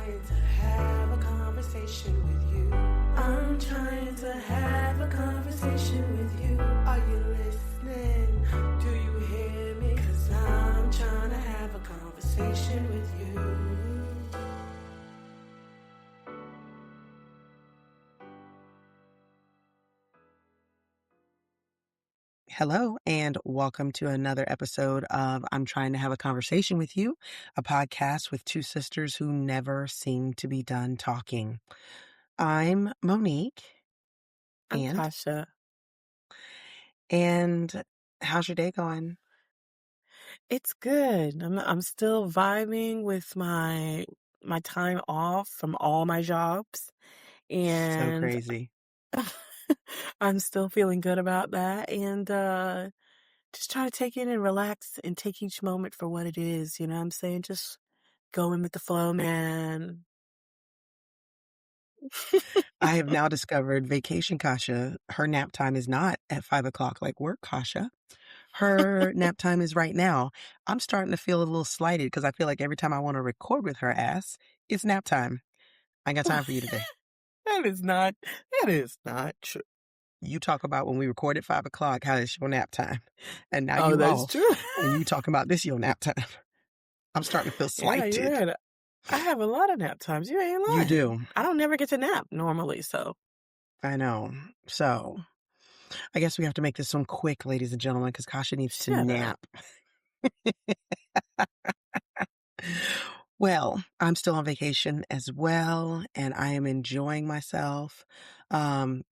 trying to have a conversation with you. I'm trying to have a conversation with you. Are you listening? Do you hear me? 'Cause I'm trying to have a conversation with you. Hello, and welcome to another episode of I'm Trying to Have a Conversation with You, a podcast with two sisters who never seem to be done talking. I'm Monique, I'm Kasha. and how's your day going? It's good. I'm still vibing with my time off from all my jobs, So and crazy. I'm still feeling good about that, and just try to take in and relax and take each moment for what it is. You know what I'm saying? Just going with the flow, man. I have now discovered Vacation Kasha, her nap time is not at 5 o'clock like work Kasha. Her nap time is right now. I'm starting to feel a little slighted because I feel like every time I want to record with her ass, it's nap time. I ain't got time for you today. That is not true. You talk about when we record at 5 o'clock, how it's your nap time. And now Oh, you that's off. true. And you talking about this your nap time. I'm starting to feel Yeah, you're slighted. right. I have a lot of nap times. You ain't You lying. do. I don't never get to nap normally, so. I know. So I guess we have to make this one quick, ladies and gentlemen, because Kasha needs to Shut up. nap. Well, I'm still on vacation as well, and I am enjoying myself.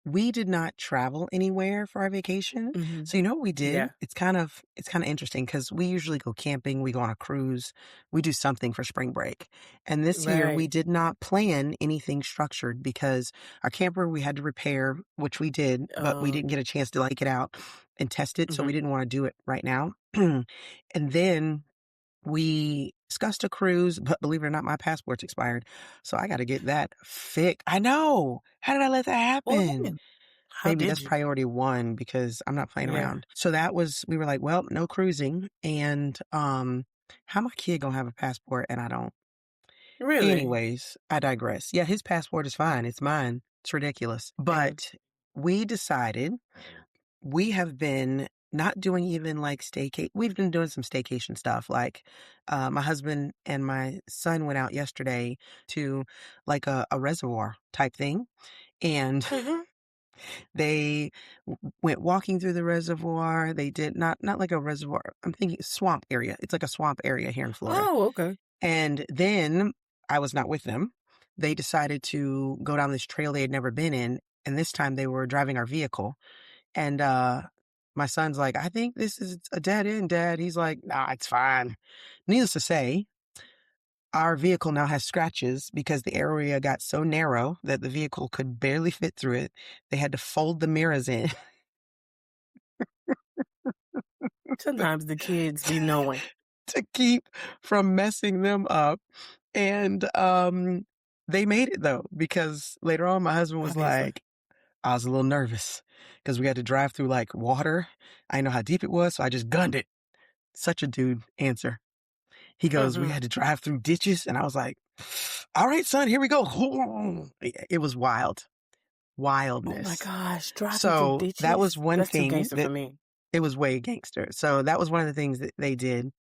We did not travel anywhere for our vacation. Mhm. So you know what we did? Yeah. It's kind of interesting because we usually go camping, we go on a cruise, we do something for spring break. And this year we Right. did not plan anything structured because our camper we had to repair, which we did, but we Oh. didn't get a chance to get out and test it, so we Mhm. didn't want to do it right now. And then we discussed a cruise, but believe it or not, my passport's expired. So I got to get that fixed. I know. How did I let that Well, happen? how Maybe did that's you? priority one because I'm not playing Yeah. around. So we were like, well, no cruising. And how my kid gonna have a passport and I don't? Really? Anyways, I digress. Yeah, his passport is fine. It's mine. It's ridiculous. Yeah. But we decided we have been not doing even staycation. We've been doing some staycation stuff. My husband and my son went out yesterday to a reservoir type thing. And Mhm. they went walking through the reservoir. They did not like a reservoir. I'm thinking swamp area. It's like a swamp area here in Florida. Oh, okay. And then I was not with them. They decided to go down this trail they had never been in. And this time they were driving our vehicle. And my son's like, I think this is a dead end, Dad. He's like, nah, it's fine. Needless to say, our vehicle now has scratches because the area got so narrow that the vehicle could barely fit through it. They had to fold the mirrors in Sometimes the kids be knowing. to keep from messing them up. And they made it though, because later on my husband was Obviously. like, I was a little nervous because we had to drive through water. I didn't know how deep it was, so I just gunned it. Such a dude answer. He goes, we Mhm. had to drive through ditches. And I was like, all right, son, here we go. It was wild. Oh my Wildness. gosh, driving through So that was ditches? one That's too thing gangster for that me. it was way gangster. So that was one of the things that they did.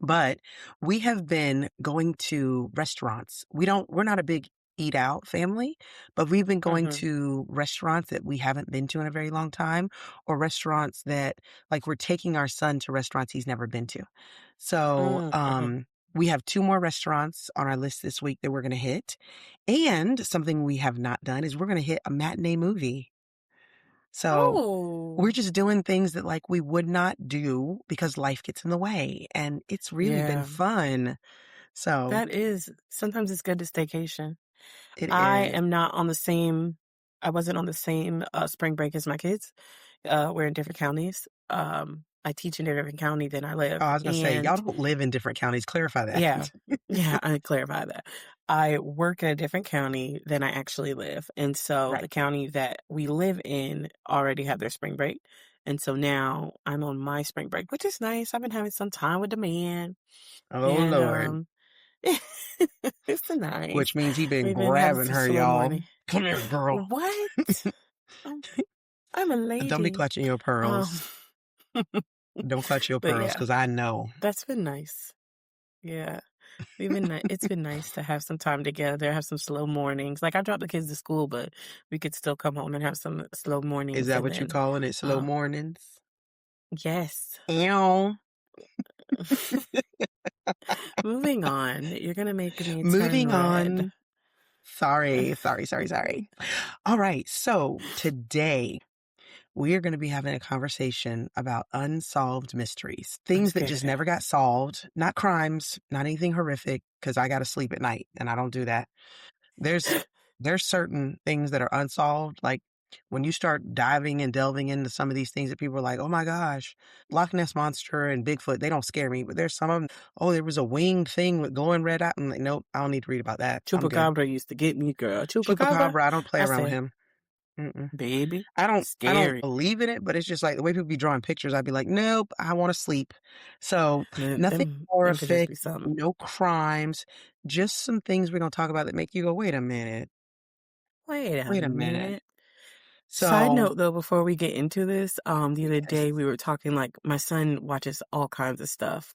But we have been going to restaurants. We're not a big eat out family, but we've been going Mhm. to restaurants that we haven't been to in a very long time, or restaurants that we're taking our son to restaurants he's never been to. So, Mhm. we have two more restaurants on our list this week that we're going to hit. And something we have not done is we're going to hit a matinee movie. So we're Oh. just doing things that we would not do because life gets in the way. And it's really been Yeah. fun. So Sometimes it's good to staycation. it I is. am not on the same I wasn't on the same, spring break as my kids. We're in different counties. I teach in a different county than I Oh, live, I was going to say, y'all and don't live in different counties. Clarify that. yeah. Yeah, I clarify that. I work in a different county than I actually live, and so Right. the county that we live in already have their spring break, and so now I'm on my spring break, which is nice. I've been having some time with the man, Oh, and, Lord. It's nice. which means he been We've been having grabbing some her, slow y'all. morning. Come here, girl. What? Um, I'm a Don't be lady. clutching your Um, pearls. Don't clutch your but pearls, yeah, because I know. that's been nice. Yeah. It's been nice to have some time together, have some slow mornings. Like I dropped the kids to school, but we could still come home and have some slow Is mornings that and what you then calling it? Slow uh mornings? yes. Ew. Moving on. You're gonna make me turn Moving red. on. Sorry, sorry, sorry, sorry. All right. So today we are going to be having a conversation about unsolved mysteries, I'm things that just scared. never got solved, not crimes, not anything horrific, because I got to sleep at night and I don't do that. There's there's certain things that are unsolved. Like when you start diving and delving into some of these things that people are like, oh my gosh, Loch Ness Monster and Bigfoot, they don't scare me. But there's some of them, oh, there was a winged thing with glowing red eye. I'm like, nope, I don't need to read about that. I'm good. Chupacabra used to get me, girl. Chupacabra. Chupacabra, I don't play I around with say, him. Mm-mm. baby, I don't scary. believe in it, but it's just like the way people be drawing pictures, I'd be like, "Nope, I wanna sleep." So, nothing Them could just horrific, be something. no crimes, just some things we're gonna talk about that make you go, "Wait a minute, Wait a wait a minute." minute. Side So note though, before we get into this, the other yes. day we were talking like my son watches all kinds of stuff.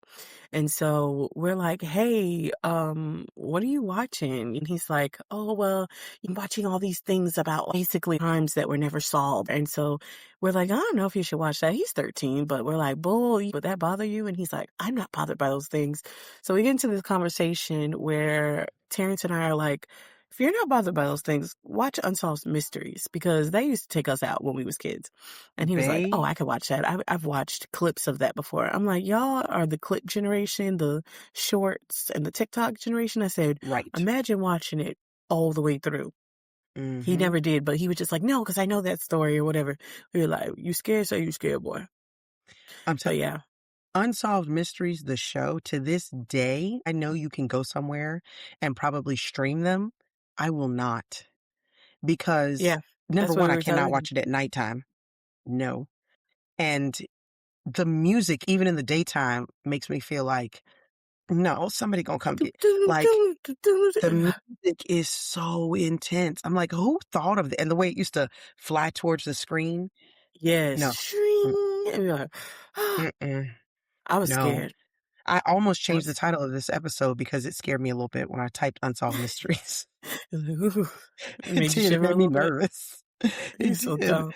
And so we're like, hey, what are you watching? And he's like, oh, well, I'm watching all these things about basically crimes that were never solved. And so we're like, I don't know if you should watch that. He's 13, but we're like, bull, would that bother you? And he's like, I'm not bothered by those things. So we get into this conversation where Terrence and I are like, if you're not bothered by those things, watch Unsolved Mysteries because they used to take us out when we was kids. And he was like, oh, They I could watch that. I've watched clips of that before. I'm like, y'all are the clip generation, the shorts and the TikTok generation. I said, right. imagine watching it all the way through. He Mhm. never did, but he was just like, no, because I know that story or whatever. We were like, you scared? So you scared, boy. I'm tell But yeah, Unsolved Mysteries, the show, to this day, I know you can go somewhere and probably stream them. I will not because, yeah, number that's what 1, we I were cannot telling him. watch it at nighttime. No. And the music, even in the daytime, makes me feel like, no, somebody gonna come get like, the music is so intense. I'm like, "Who thought of it?" And the way it used to fly towards the screen. Yes, No. Mm, shring. And we're like, mm-mm. I was No. scared. I almost I changed the was title of this episode because it scared me a little bit when I typed "Unsolved Mysteries." Ooh, it It made you did, it shiver a made me little bit. nervous. It He's so did. dumb.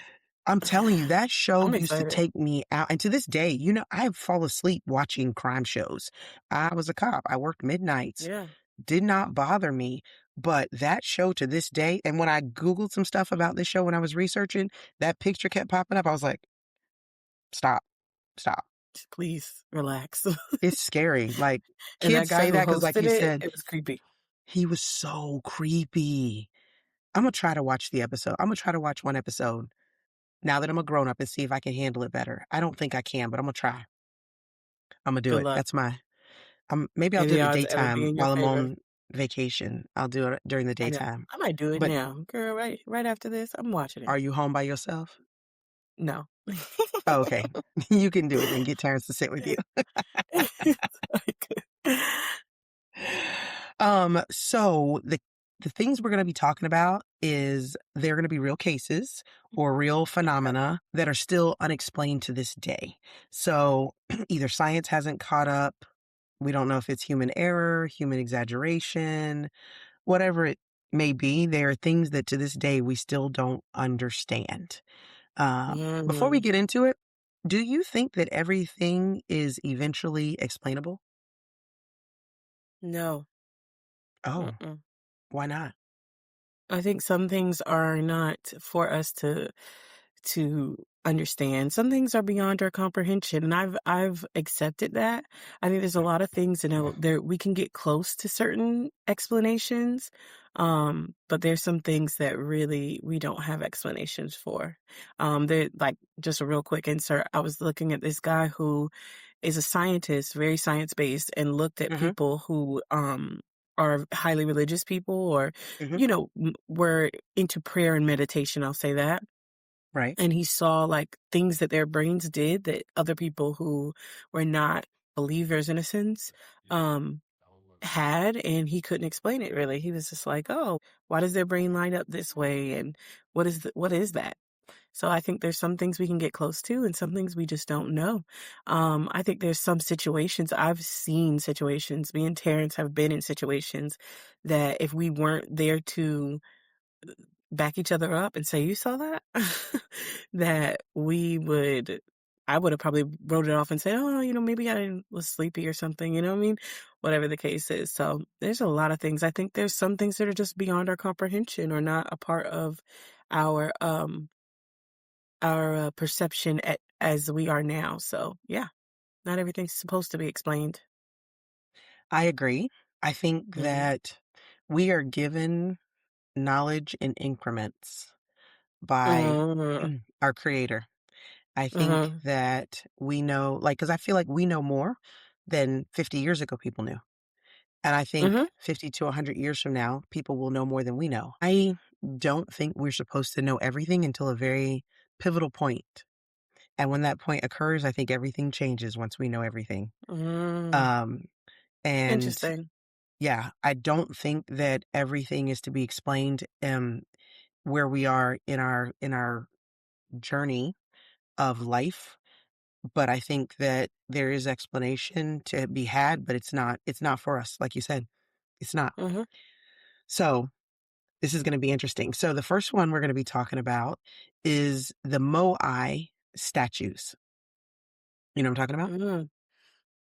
I'm telling you, that show I'm used to excited. take me out, and to this day, I fall asleep watching crime shows. I was a cop. I worked midnights. Yeah. Did not bother me, but that show to this day, and when I Googled some stuff about this show when I was researching, that picture kept popping up. I was like, "Stop, stop." Just please relax. It's scary. Like, And that kids guy say who that because, like hosted you it, said, it was creepy. he was so creepy. Imma try to watch the episode. Imma try to watch one episode now that I'm a grown up and see if I can handle it better. I don't think I can, but Imma try. Imma do Good it. luck. That's my maybe I'll May do the it at odds ever be daytime in your while I'm favor. on vacation. I'll do it during the I know. daytime. I might do it But now. Girl, right after this, I'm watching it. are you home by yourself? No. Oh, okay. You can do it then. Get Terrence to sit with you. So the things we're gonna be talking about is they're gonna be real cases or real Okay. phenomena that are still unexplained to this day. So either science hasn't caught up, we don't know if it's human error, human exaggeration, whatever it may be, there are things that to this day we still don't understand. Before we Mhm. get into it, do you think that everything is eventually explainable? No. Oh, Mm-mm. why not? I think some things are not for us to understand. Some things are beyond our comprehension, and I've accepted that. I think there's a lot of things, there we can get close to certain explanations, but there's some things that really we don't have explanations for. There like just a real quick insert. I was looking at this guy who is a scientist, very science based, and looked at Mhm, people who are highly religious people or mhm, were into prayer and meditation. I'll say that right. and he saw like things that their brains did that other people who were not believers in a sense um had, and he couldn't explain it really. He was just like, "Oh, why does their brain line up this way? And what is that?" So I think there's some things we can get close to and some things we just don't know. I think there's some situations I've seen situations, me and Terrence have been in situations that if we weren't there to back each other up and say, "You saw that?" that I would have probably wrote it off and said, "Oh, maybe was sleepy or something." You know what I mean? Whatever the case is. So there's a lot of things. I think there's some things that are just beyond our comprehension or not a part of our perception as we are now. So yeah, not everything's supposed to be explained. I agree. I think Mm. that we are given knowledge in increments by Mm. our creator. I think Mhm. that we know, like, because I feel like we know more than 50 years ago people knew. And I think Mhm. 50 to 100 years from now, people will know more than we know. I don't think we're supposed to know everything until a very pivotal point. And when that point occurs, I think everything changes once we know everything. Mm. Um, and Interesting. yeah, I don't think that everything is to be explained where we are in our journey of life, but I think that there is explanation to be had, but it's not for us, like you said. It's not. Mhm. So, this is going to be interesting. So, the first one we're going to be talking about is the Moai statues. You know what I'm talking about? Mm.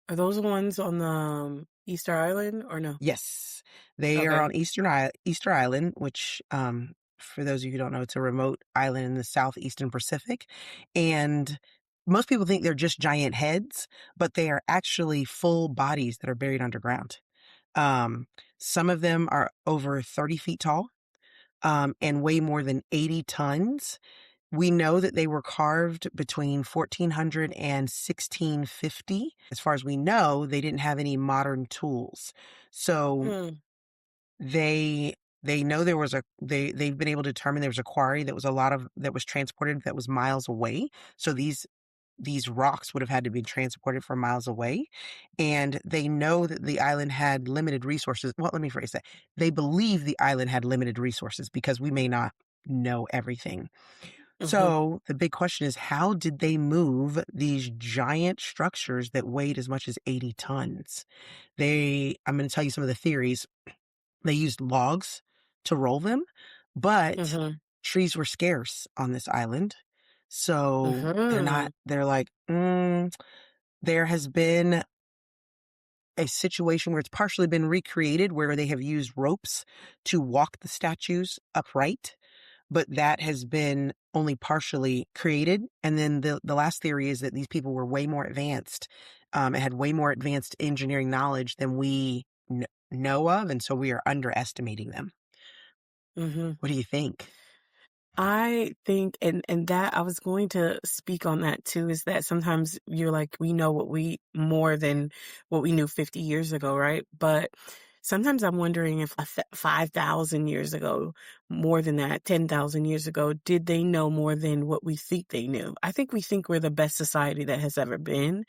Are those the ones on the Easter Island or no? Yes. They are Okay. on Easter Island, which, for those of you who don't know, it's a remote island in the southeastern Pacific. And most people think they're just giant heads, but they are actually full bodies that are buried underground. Um, some of them are over 30 feet tall, and weigh more than 80 tons. We know that they were carved between 1400 and 1650. As far as we know, they didn't have any modern tools. So Mm. they they know there was they've been able to determine there was a quarry that was transported that was miles away. So these rocks would have had to be transported from miles away. And they know that the island had limited resources. Well, let me phrase that. They believe the island had limited resources because we may not know everything. Mhm. So the big question is, how did they move these giant structures that weighed as much as 80 tons? I'm going to tell you some of the theories. They used logs to roll them, but Mhm. trees were scarce on this island. So Mhm. they're like, there has been a situation where it's partially been recreated where they have used ropes to walk the statues upright, but that has been only partially created. And then the last theory is that these people were way more advanced, and had way more advanced engineering knowledge than we know of, and so we are underestimating them. Mhm. What do you think? I think and that I was going to speak on that too, is that sometimes you're like, we know what we more than what we knew 50 years ago, right? But sometimes I'm wondering if 5,000 years ago, more than that, 10,000 years ago, did they know more than what we think they knew? I think we think we're the best society that has ever been,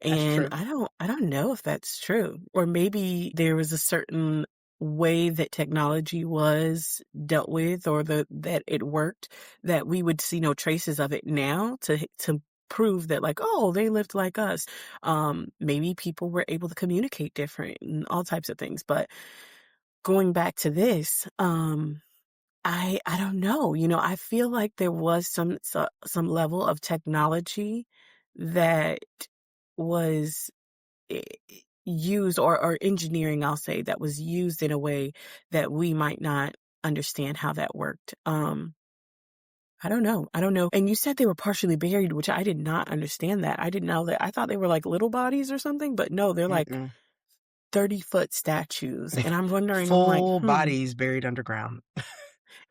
That's and true. I don't know if that's true. Or maybe there was a certain way that technology was dealt with or that it worked that we would see no traces of it now to prove that like, oh, they lived like us. Maybe people were able to communicate different and all types of things. But going back to this, I don't know. I feel like there was some level of technology that was i- used or engineering, I'll say, that was used in a way that we might not understand how that worked. I don't know. I don't know. And you said they were partially buried, which I did not understand that. I didn't know that. I thought they were like little bodies or something, but no, they're like Mm-mm. 30-foot statues. And I'm wondering, I'm like, Full bodies buried underground.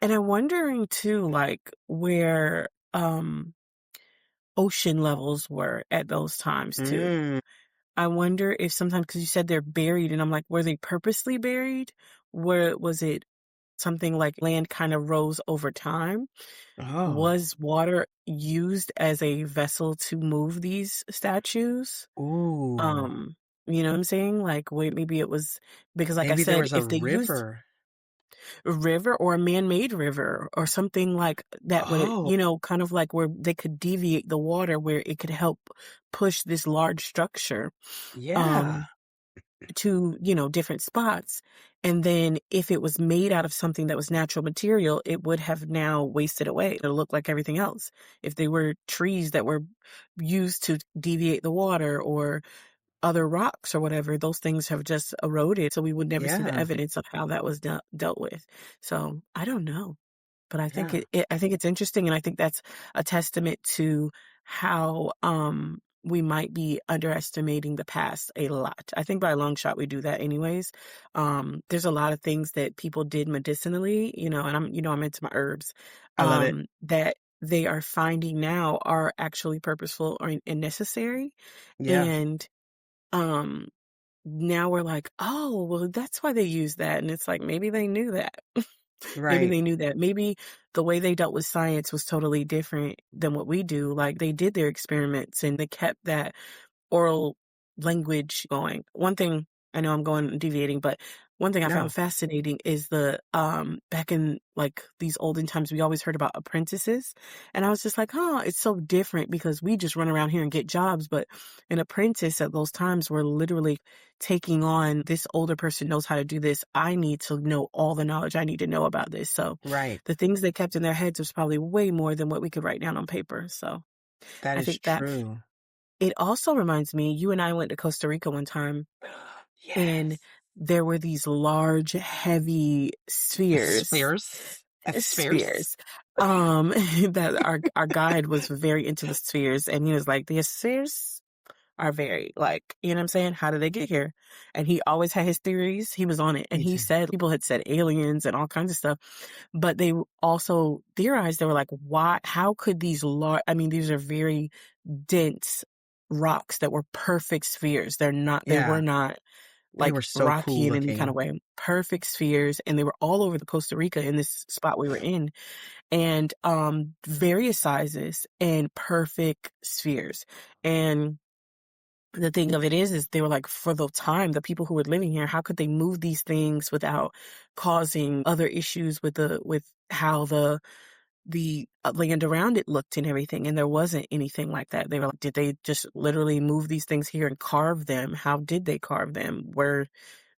and I'm wondering too, like where ocean levels were at those times too. Mm. I wonder if sometimes, because you said they're buried, and I'm like, were they purposely buried? Where was it something like land kind of rose over time? Oh. Was water used as a vessel to move these statues? Ooh. Um, You know what I'm saying? Like, wait, maybe it was because, like I Maybe there said, was a if they used river. a river or a man-made river or something like that would, Oh, kind of like where they could deviate the water where it could help push this large structure yeah, um to, different spots. And then if it was made out of something that was natural material, it would have now wasted away. It'll look like everything else. If they were trees that were used to deviate the water or other rocks or whatever, those things have just eroded. So we would never see the yeah, evidence of how that was dealt with. So I don't know. But I think yeah. I think it's interesting, and I think that's a testament to how we might be underestimating the past a lot. I think by a long shot we do that anyways. There's a lot of things that people did medicinally, and I'm into my herbs, I love it. that they are finding now are actually purposeful and necessary. Yeah, And um now we're like, oh, well, that's why they use that. And it's like maybe they knew that. Maybe right. they knew that. Maybe the way they dealt with science was totally different than what we do. Like they did their experiments and they kept that oral language going. One thing I know I'm going deviating, but one thing I found No, fascinating is the back in like these olden times we always heard about apprentices. And I was just like, huh, it's so different because we just run around here and get jobs, but an apprentice at those times were literally taking on this older person knows how to do this. I need to know all the knowledge I need to know about this. So right. the things they kept in their heads was probably way more than what we could write down on paper. So That I is think that true. it also reminds me, you and I went to Costa Rica one time, and Yes. there were these large, heavy spheres, Spheres. Spheres. spheres, that our guide was very into the spheres, and he was like, "The spheres are very like, you know what I'm saying? How did they get here?" And he always had his theories. He was on it, and Me he too. said people had said aliens and all kinds of stuff, but they also theorized. They were like, "Why? How could these large? I mean, these are very dense rocks that were perfect spheres. They were Yeah, not they were like so rocky cool in any kind looking. of way. Perfect spheres. And they were all over the Costa Rica in this spot we were in and, various sizes and perfect spheres. And the thing of it is they were like, for the time, the people who were living here, how could they move these things without causing other issues with with how the land around it looked and everything, and there wasn't anything like that. They were like, did they just literally move these things here and carve them? How did they carve them? Where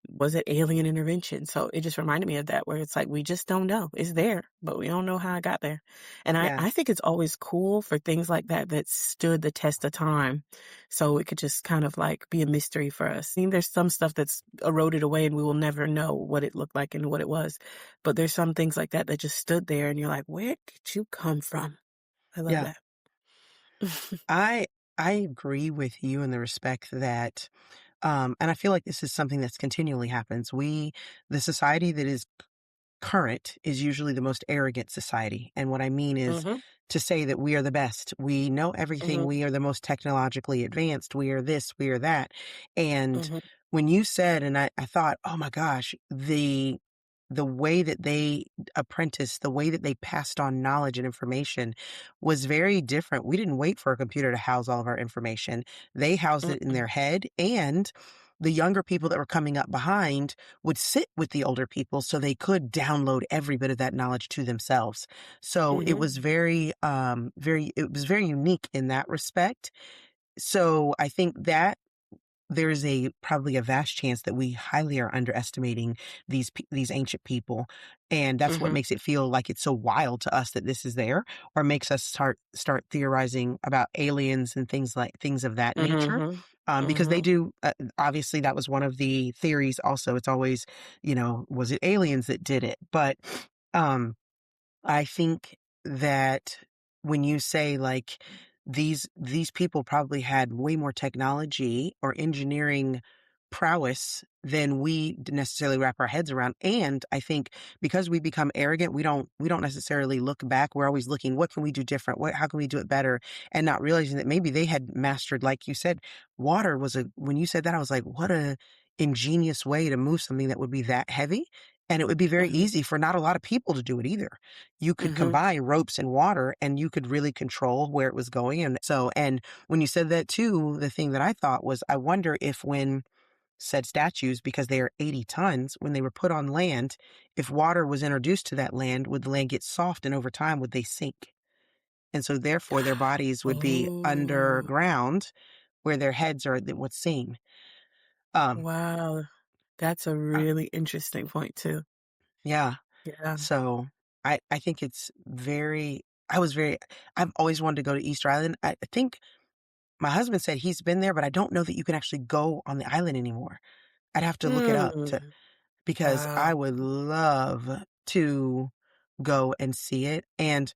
was it alien intervention? So it just reminded me of that, where it's like we just don't know. It's there, but we don't know how it got there. And Yeah, I think it's always cool for things like that that stood the test of time. So it could just kind of like be a mystery for us. I mean, there's some stuff that's eroded away and we will never know what it looked like and what it was. But there's some things like that that just stood there and you're like, where did you come from? I love yeah. that. I I agree with you in the respect that, and I feel like this is something that's continually happens. The society that is current is usually the most arrogant society. And what I mean is Mhm. to say that we are the best. We know everything. Mhm. We are the most technologically advanced. We are this, we are that. And Mhm. when you said, and I thought, oh my gosh, the way that they apprenticed, the way that they passed on knowledge and information was very different. We didn't wait for a computer to house all of our information. They housed it in Mm-mm. their head, and the younger people that were coming up behind would sit with the older people so they could download every bit of that knowledge to themselves. So it Mhm. was it was very unique in that respect. So I think that there's probably a vast chance that we highly are underestimating these ancient people, and that's what Mhm. makes it feel like it's so wild to us that this is there, or makes us start theorizing about aliens and things of that nature. Mhm. Because they Mhm. do, obviously, that was one of the theories. Also, it's always, was it aliens that did it? But um, I think that when you say like these people probably had way more technology or engineering prowess than we necessarily wrap our heads around. And I think because we become arrogant, we don't necessarily look back. We're always looking, what can we do different? How can we do it better? And not realizing that maybe they had mastered, like you said, water was when you said that, I was like, what a ingenious way to move something that would be that heavy. And it would be very Mhm. easy for not a lot of people to do it either. You could Mhm. combine ropes and water and you could really control where it was going. And when you said that too, the thing that I thought was, I wonder if when said statues because they are 80 tons. When they were put on land, if water was introduced to that land, would the land get soft and over time would they sink? And so therefore their bodies would be Oh, underground where their heads are what's seen. Um, wow. That's a uh, really interesting point too. yeah. Yeah. So I think it's very, I was very, I've always wanted to go to Easter Island. I think my husband said he's been there, but I don't know that you can actually go on the island anymore. I'd have to look it up to, Mm. because I Wow. would love to go and see it. And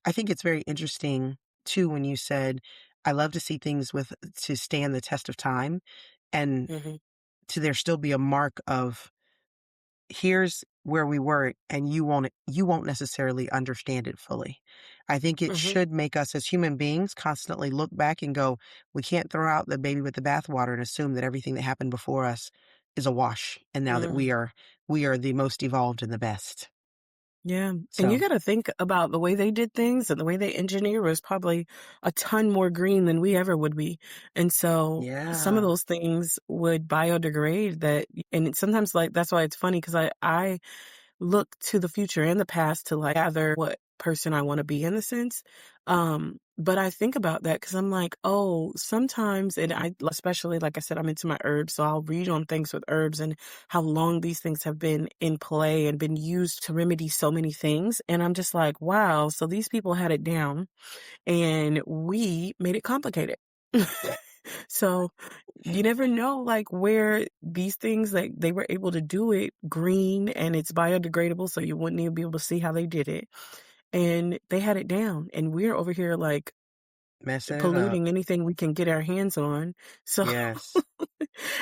I think it's very interesting too when you said, I love to see things with to stand the test of time and Mhm. to there still be a mark of here's where we were and you won't necessarily understand it fully. I think it Mhm. should make us as human beings constantly look back and go, we can't throw out the baby with the bathwater and assume that everything that happened before us is a wash and now that Mm. we are the most evolved and the best. Yeah, and you So, gotta think about the way they did things and the way they engineer was probably a ton more green than we ever would be. And so some of yeah, those things would biodegrade that and sometimes like that's why it's funny because I look to the future and the past to like gather what person I want to be in a sense. But I think about that because I'm like, oh, sometimes, and I, especially like I said, I'm into my herbs. So I'll read on things with herbs and how long these things have been in play and been used to remedy so many things. And I'm just like, wow. So these people had it down and we made it complicated. So you never know like where these things like they were able to do it green and it's biodegradable so you wouldn't even be able to see how they did it. And they had it down and we're over here like messing it up. polluting anything we can get our hands on. So Yes.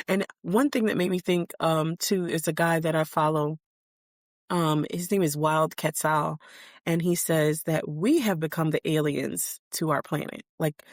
and one thing that made me think too is a guy that I follow. His name is Wild Quetzal, and he says that we have become the aliens to our planet. Like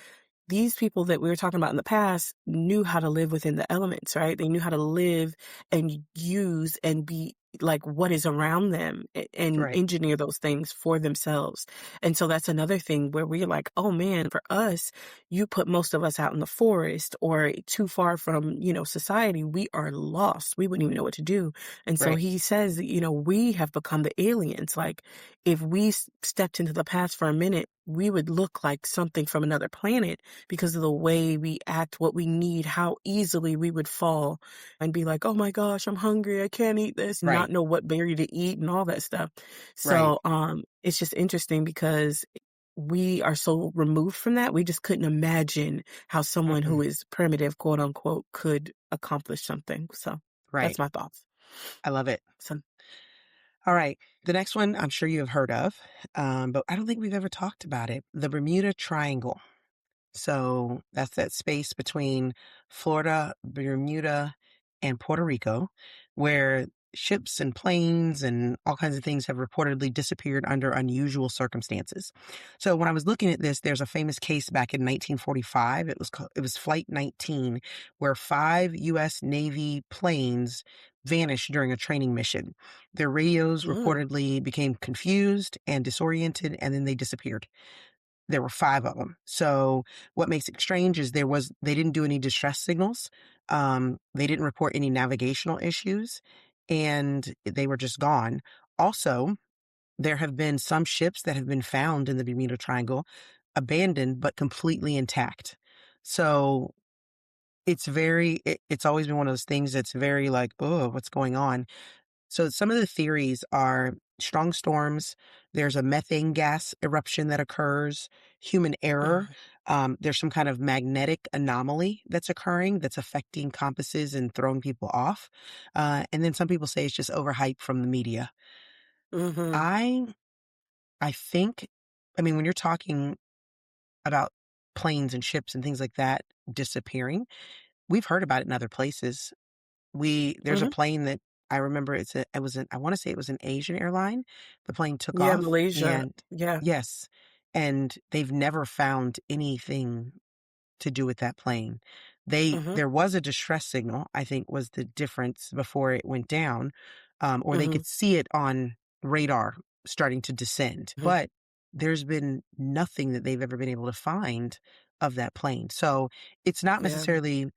these people that we were talking about in the past knew how to live within the elements, right? They knew how to live and use and be like what is around them and Right. engineer those things for themselves. And so that's another thing where we're like, oh man, for us, you put most of us out in the forest or too far from, society, we are lost. We wouldn't even know what to do. And so Right. he says that, we have become the aliens. Like if we stepped into the past for a minute, we would look like something from another planet because of the way we act, what we need, how easily we would fall and be like, oh my gosh, I'm hungry. I can't eat this, not Right. know what berry to eat and all that stuff. Right. So, it's just interesting because we are so removed from that. We just couldn't imagine how someone who Mm-mm. is primitive, quote unquote, could accomplish something. So that's Right. my thoughts. I love it. So, All right. The next one I'm sure you have heard of, but I don't think we've ever talked about it. The Bermuda Triangle. So that's that space between Florida, Bermuda, and Puerto Rico, where ships and planes and all kinds of things have reportedly disappeared under unusual circumstances. So when I was looking at this, there's a famous case back in 1945. It was Flight 19, where 5 U.S. Navy planes vanished during a training mission. Their radios mm, reportedly became confused and disoriented, and then they disappeared. There were 5 of them. So what makes it strange is they didn't do any distress signals. They didn't report any navigational issues, and they were just gone. Also, there have been some ships that have been found in the Bermuda Triangle, abandoned but completely intact. So it's always been one of those things that's very like, "Oh, what's going on?" So some of the theories are strong storms, there's a methane gas eruption that occurs, human error, mm, there's some kind of magnetic anomaly that's occurring that's affecting compasses and throwing people off. And then some people say it's just overhyped from the media. mm-hmm, I I think, I mean, when you're talking about planes and ships and things like that disappearing, we've heard about it in other places. There's a mm-hmm. plane that I remember I wanna say it was an Asian airline. The plane took Yeah, off Malaysia. and Yeah. yes, and they've never found anything to do with that plane. Mm-hmm, There was a distress signal, I think was the difference before it went down, or they mm-hmm, could see it on radar starting to descend, hmm. but there's been nothing that they've ever been able to find of that plane. So, it's not Yeah. necessarily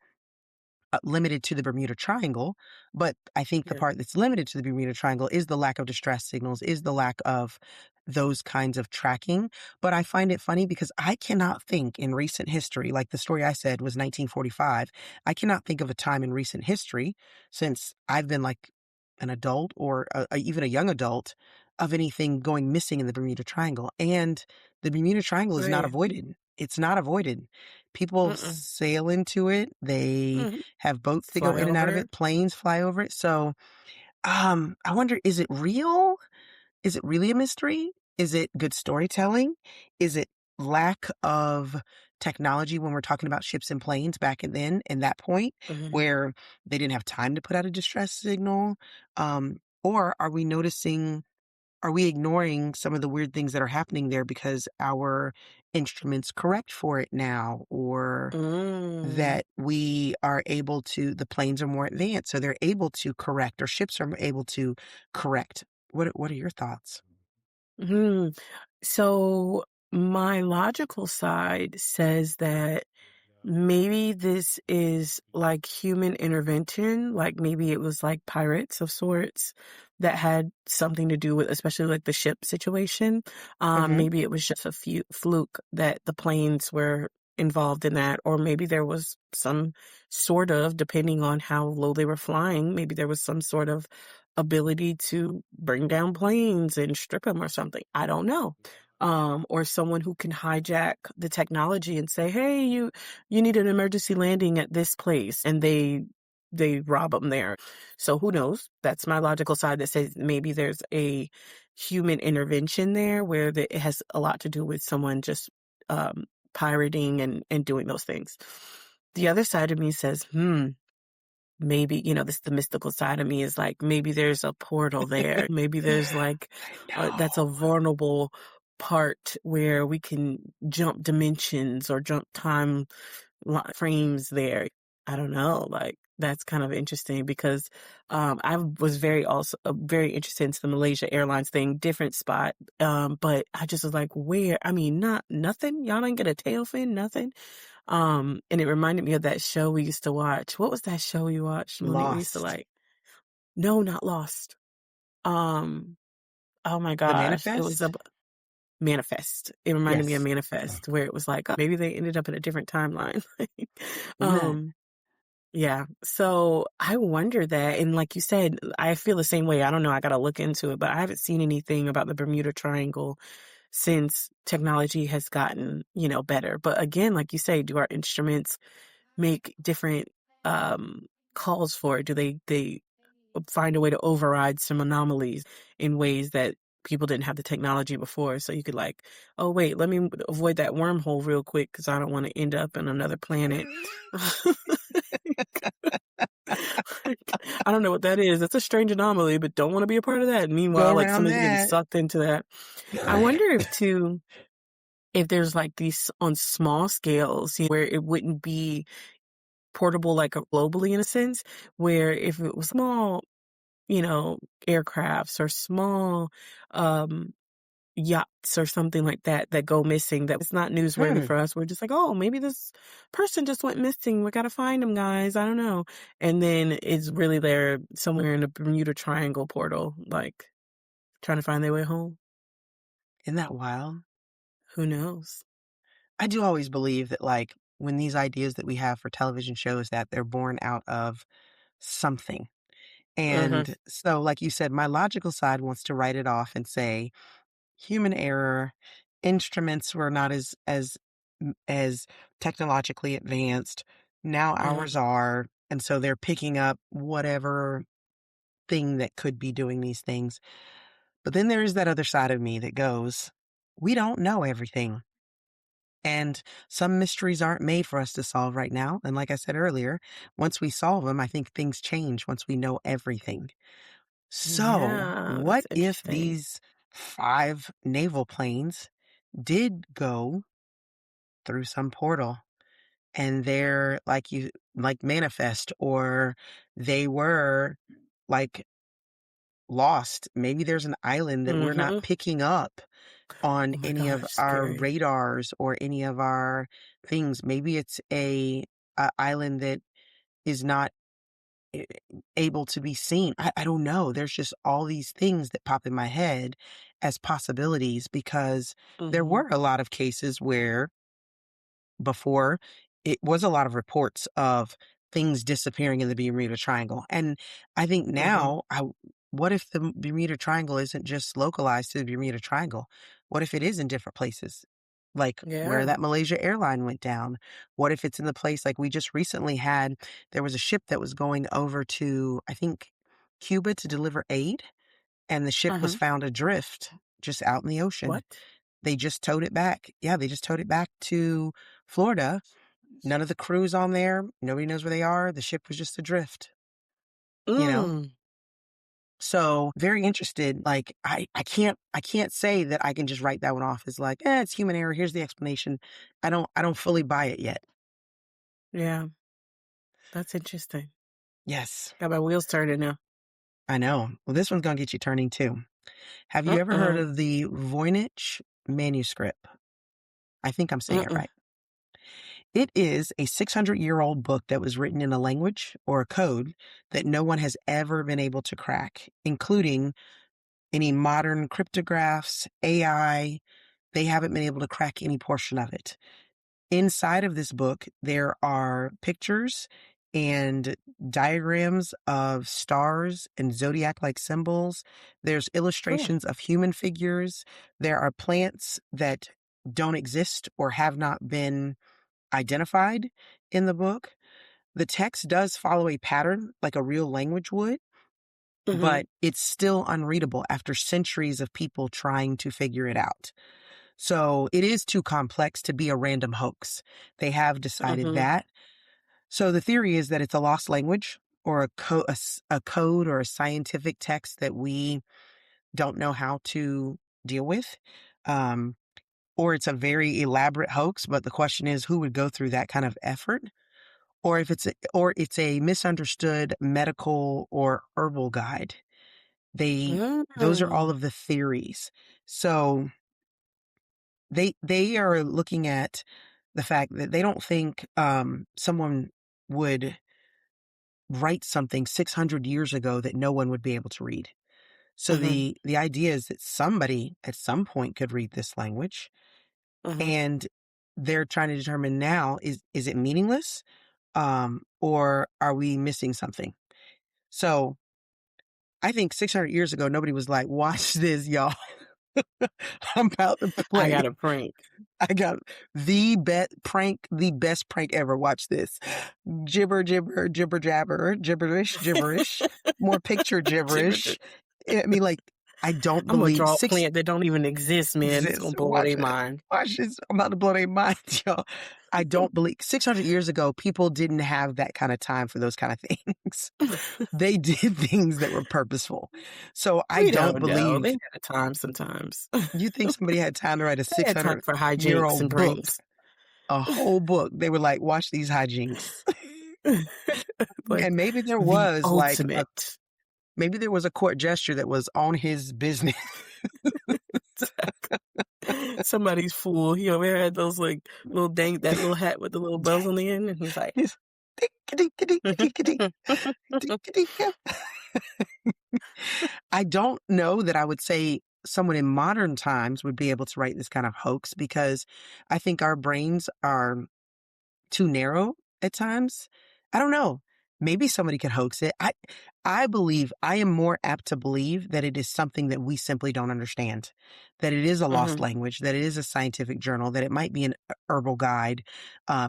limited to the Bermuda Triangle, but I think the Yeah. part that's limited to the Bermuda Triangle is the lack of distress signals, is the lack of those kinds of tracking. But I find it funny because I cannot think in recent history, like the story I said was 1945. I cannot think of a time in recent history since I've been like an adult or even a young adult of anything going missing in the Bermuda Triangle. And the Bermuda Triangle is not Right. avoided. It's not avoided. People Mm-mm. sail into it. They Mhm. have boats that go Fly in and out of over it. it, planes fly over it. So, I wonder, is it real? Is it really a mystery? Is it good storytelling? Is it lack of technology when we're talking about ships and planes back and then in that point Mhm. where they didn't have time to put out a distress signal? Or are we ignoring some of the weird things that are happening there because our instruments correct for it now, or Mm. that we are able to, the planes are more advanced, so they're able to correct, or ships are able to correct. What are your thoughts? Mhm. So my logical side says that maybe this is like human intervention, like maybe it was like pirates of sorts that had something to do with, especially like the ship situation. Mm-hmm. Maybe it was just a few fluke that the planes were involved in that, or maybe there was some sort of, depending on how low they were flying, maybe there was some sort of ability to bring down planes and strip them or something. I don't know. Or someone who can hijack the technology and say, "Hey, you need an emergency landing at this place," and they rob them there. So who knows? That's my logical side that says maybe there's a human intervention there where it has a lot to do with someone just pirating and doing those things. The other side of me says, maybe, this the mystical side of me is like, maybe there's a portal there. Maybe there's like, I that's a know. vulnerable part where we can jump dimensions or jump time frames there. I don't know. Like that's kind of interesting because I was very interested into the Malaysia Airlines thing, different spot. But I just was like, where? I mean, not nothing. Y'all didn't get a tail fin, nothing. And it reminded me of that show we used to watch. What was that show you watched, Monique? We used to Lost. like. No, not Lost. Um, oh my The gosh, it was a Manifest? Manifest. It reminded me of Yes. Manifest, where it was like, maybe they ended up in a different timeline. Nah. um, yeah. So I wonder that, and like you said, I feel the same way. I don't know. I got to look into it, but I haven't seen anything about the Bermuda Triangle since technology has gotten, better. But again, like you say, do our instruments make different um calls for it? Do they find a way to override some anomalies in ways that people didn't have the technology before? So you could like, oh wait, let me avoid that wormhole real quick because I don't want to end up in another planet. I don't know what that is. That's a strange anomaly, but don't want to be a part of that. Go Meanwhile, like around somebody's getting that. sucked into that. I wonder if there's like these on small scales, where it wouldn't be portable like globally in a sense, where if it was small, you know, aircrafts or small um yachts or something like that that go missing, that it's not newsworthy Hmm. for us. We're just like, oh, maybe this person just went missing. We gotta find them, guys. I don't know. And then it's really there somewhere in the Bermuda Triangle portal, like trying to find their way home. Isn't that wild? Who knows? I do always believe that, like, when these ideas that we have for television shows, that they're born out of something. Mm-hmm. And so, like you said, my logical side wants to write it off and say human error, instruments were not as technologically advanced. Now Mm-hmm. ours are, and so they're picking up whatever thing that could be doing these things. But then there is that other side of me that goes, we don't know everything. And some mysteries aren't made for us to solve right now. And like I said earlier, once we solve them, I think things change once we know everything. So, Yeah, what that's if interesting. these 5 naval planes did go through some portal and they're like manifest, or they were like lost? Maybe there's an island that we're not Mm-hmm. picking up on Oh my any of gosh, our scary. radars or any of our things. Maybe it's a island that is not a- able to be seen. I don't know. There's just all these things that pop in my head as possibilities because there Mhm. were a lot of cases where before it was a lot of reports of things disappearing in the Bermuda Triangle. And I think Mhm. now, what if the Bermuda Triangle isn't just localized to the Bermuda Triangle? What if it is in different places? Like where Yeah. that Malaysia airline went down. What if it's in the place like we just recently had, there was a ship that was going over to, I think, Cuba to deliver aid, and the ship was Mhm. found adrift just out in the ocean. What? They just towed it back. Yeah, they just towed it back to Florida. None of the crew's on there. Nobody knows where they are. The ship was just adrift, you know? Mm. So very interested. Like I can't say that I can just write that one off as like, it's human error. Here's the explanation. I don't fully buy it yet. Yeah, that's interesting. Yes, Got my wheels turning now. I know. Well, this one's gonna get you turning too. Have you ever heard Mm-mm. of the Voynich Manuscript? I think I'm saying it Mm-mm. right. It is a 600-year-old book that was written in a language or a code that no one has ever been able to crack, including any modern cryptographs, AI. They haven't been able to crack any portion of it. Inside of this book, there are pictures and diagrams of stars and zodiac like symbols. There's Oh. illustrations of human figures. There are plants that don't exist or have not been identified in the book. The text does follow a pattern like a real language would, Mhm. but it's still unreadable after centuries of people trying to figure it out. So it is too complex to be a random hoax. They have decided Mhm. that. So the theory is that it's a lost language or a code or a scientific text that we don't know how to deal with. Um, or it's a very elaborate hoax, but the question is who would go through that kind of effort? Or it's a misunderstood medical or herbal guide. Those are all Mm. of the theories. So they are looking at the fact that they don't think someone would write something 600 years ago that no one would be able to read. So Mhm. the idea is that somebody at some point could read this language, Mhm. and they're trying to determine now, is it meaningless, or are we missing something? So I think 600 years ago nobody was like, watch this, y'all. I'm about to I play. got a prank. I got the best prank ever. Watch this. Gibber, gibber, gibber, jabber, gibberish, gibberish, more picture Jibber gibberish. jib- I mean, like, I don't I'm gonna believe draw a six plant that don't even exist, man. It's gonna exists. blow Watch their it. mind. Watch this. I'm about to blow their mind, y'all. I don't believe 600 years ago, people didn't have that kind of time for those kind of things. They did things that were purposeful. So I We don't don't know. They believe had a time sometimes. you think somebody had time to write a They had time for year hijinks and old book. pranks. A whole book. They were like, watch these hijinks. Like And maybe there the was like ultimate. maybe there was a court gesture that was on his business. Somebody's fool. He over here had those like little dang that little hat with the little bells on the end, and he's like, Yes. I don't know that I would say someone in modern times would be able to write this kind of hoax because I think our brains are too narrow at times. I don't know. Maybe somebody could hoax it. I am more apt to believe that it is something that we simply don't understand, that it is a lost Mhm. language, that it is a scientific journal, that it might be an herbal guide,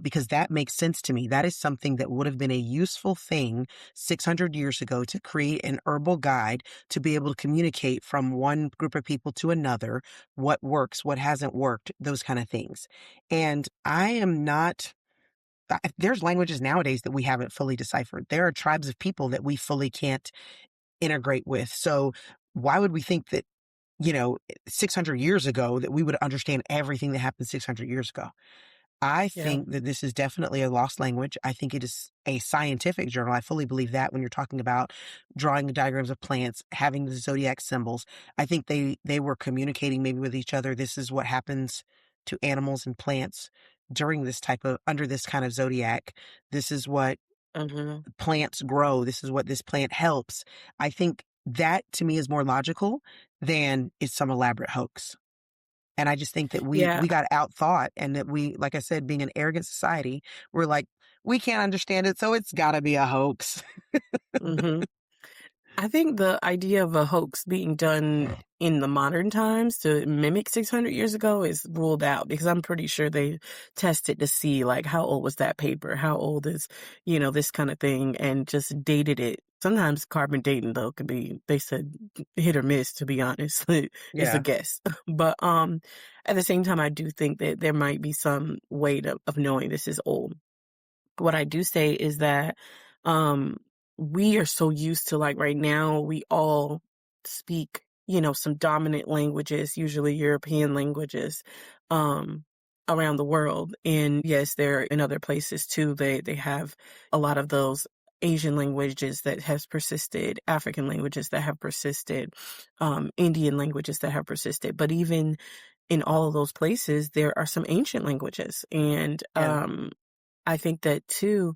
because that makes sense to me. That is something that would have been a useful thing 600 years ago to create an herbal guide to be able to communicate from one group of people to another, what works, what hasn't worked, those kind of things. And I am not there's languages nowadays that we haven't fully deciphered. There are tribes of people that we fully can't integrate with. So why would we think that, 600 years ago that we would understand everything that happened 600 years ago? I Yeah. think that this is definitely a lost language. I think it is a scientific journal. I fully believe that when you're talking about drawing the diagrams of plants, having the zodiac symbols, I think they were communicating maybe with each other. This is what happens to animals and plants during this type of under this kind of zodiac. This is what Mhm. plants grow. This is what this plant helps. I think that to me is more logical than it's some elaborate hoax. And I just think that Yeah. we got outthought and that we, like I said, being an arrogant society, we're like, we can't understand it, so it's gotta be a hoax. Mhm. I think the idea of a hoax being done in the modern times to mimic 600 years ago is ruled out because I'm pretty sure they tested to see like how old was that paper, how old is, this kind of thing, and just dated it. Sometimes carbon dating though could be, they said, hit or miss. To be honest, it's a Yeah. guess. But at the same time, I do think that there might be some way of knowing this is old. What I do say is that um we are so used to, like, right now we all speak, some dominant languages, usually European languages, um around the world. And yes, they're in other places too. They have a lot of those Asian languages that has persisted, African languages that have persisted, Indian languages that have persisted. But even in all of those places, there are some ancient languages. And Yeah. I think that too,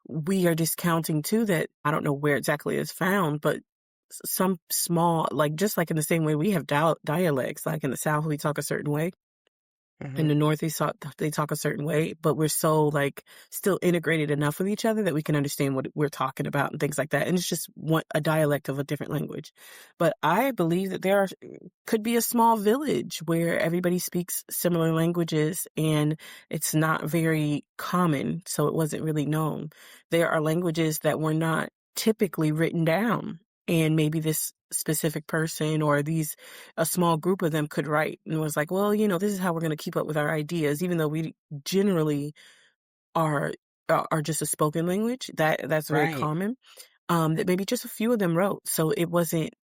we are discounting too that I don't know where exactly it's found, but some small, like just like in the same way we have dialects, like in the South, we talk a certain way. In Mhm. the North, they talk a certain way, but we're so like still integrated enough with each other that we can understand what we're talking about and things like that. And it's just a dialect of a different language. But I believe that there could be a small village where everybody speaks similar languages and it's not very common, so it wasn't really known. There are languages that were not typically written down, and maybe this specific person or a small group of them could write and was like, well, this is how we're going to keep up with our ideas, even though we generally are are just a spoken language that's very Right. common. That maybe just a few of them wrote, so it wasn't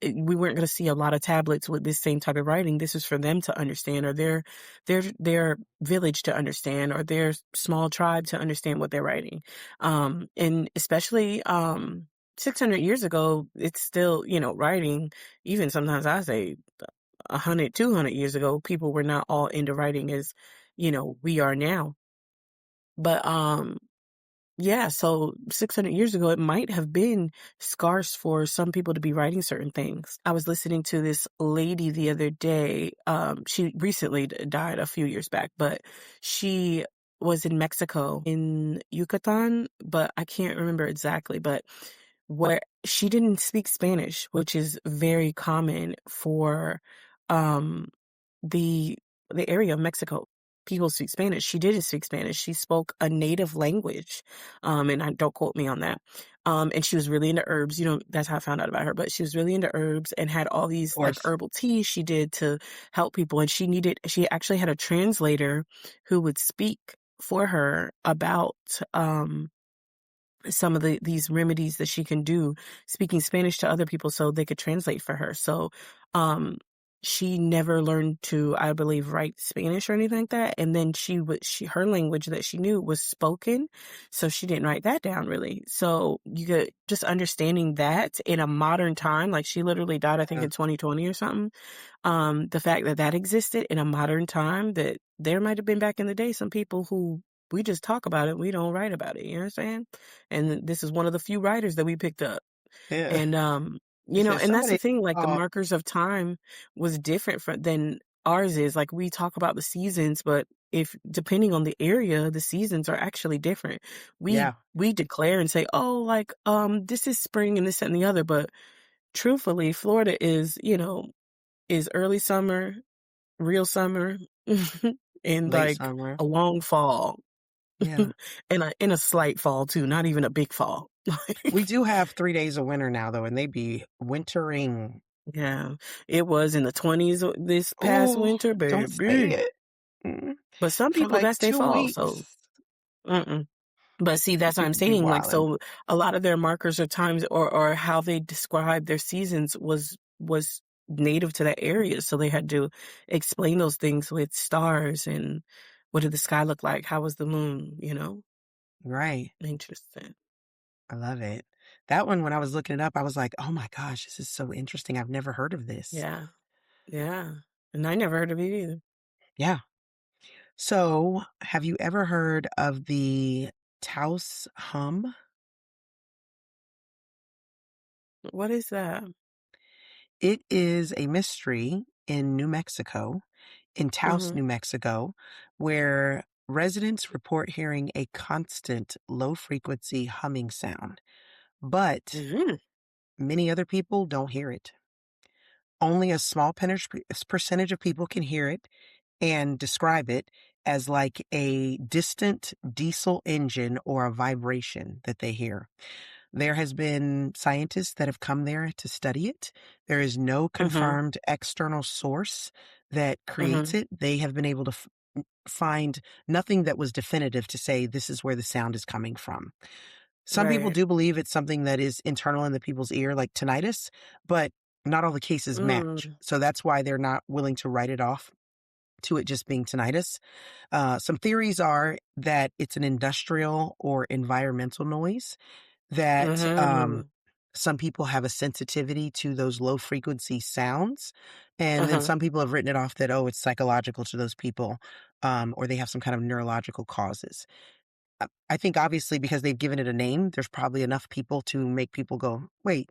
we weren't going to see a lot of tablets with this same type of writing. This is for them to understand, or their village to understand, or their small tribe to understand what they're writing. And especially 600 years ago, it's still, writing. Even sometimes I say 100, 200 years ago, people were not all into writing as, we are now. But yeah, so 600 years ago, it might have been scarce for some people to be writing certain things. I was listening to this lady the other day. She recently died a few years back, but she was in Mexico, in Yucatan, but I can't remember exactly. But where she didn't speak Spanish, which is very common for um, the the area of Mexico. People speak Spanish. She didn't speak Spanish. She spoke a native language. And I don't quote me on that. And she was really into herbs. That's how I found out about her. But she was really into herbs and had all Of these like course. herbal teas she did to help people. And she actually had a translator who would speak for her about some of these remedies that she can do, speaking Spanish to other people so they could translate for her. So um she never learned to, I believe, write Spanish or anything like that. And then her language that she knew was spoken, so she didn't write that down really. So you get just understanding that in a modern time, like she literally died I think Yeah. in 2020 or something. The fact that that existed in a modern time, that there might have been back in the day some people who, we just talk about it, we don't write about it. You know what I'm saying? And this is one of the few writers that we picked up. Yeah. And It says and that's the somebody thing. Like the uh, markers of time was different than ours is. Like we talk about the seasons, but if depending on the area, the seasons are actually different. We yeah, we declare and say, oh, like this is spring and this that, and the other, but truthfully, Florida is early summer, real summer, and late like summer. a long fall, Yeah. and a slight fall too, not even a big fall. We do have 3 days of winter now, though, and they be wintering. Yeah, it was in the 20s this past Oh, winter, don't say baby. it. Mm, But some for, people, like, that's their 2 fall. weeks. So, mm-mm. But see, These that's what I'm people be saying. Like, wildin'. so a lot of their markers or times or how they describe their seasons was native to that area. So they had to explain those things with stars and what did the sky look like? How was the moon? Right. Interesting. I love it. That one, when I was looking it up, I was like, "Oh my gosh, this is so interesting. I've never heard of this." Yeah. Yeah. And I never heard of it either. Yeah. So, have you ever heard of the Taos Hum. What is that? It is a mystery in New Mexico, in Taos, Mhm. New Mexico, where residents report hearing a constant low frequency humming sound, but Mhm. many other people don't hear it. Only a small percentage of people can hear it and describe it as like a distant diesel engine or a vibration that they hear. There has been scientists that have come there to study it. There is no Mhm. confirmed external source that creates Mhm. it. They have been able to find nothing that was definitive to say this is where the sound is coming from. Some people Right. do believe it's something that is internal in the people's ear, like tinnitus, but not all the cases match. Mm. So that's why they're not willing to write it off to it just being tinnitus. Some theories are that it's an industrial or environmental noise, that Mhm. some people have a sensitivity to those low frequency sounds. And then Uh-huh. some people have written it off that, oh, it's psychological to those people, or they have some kind of neurological causes. I think obviously because they've given it a name, there's probably enough people to make people go, wait,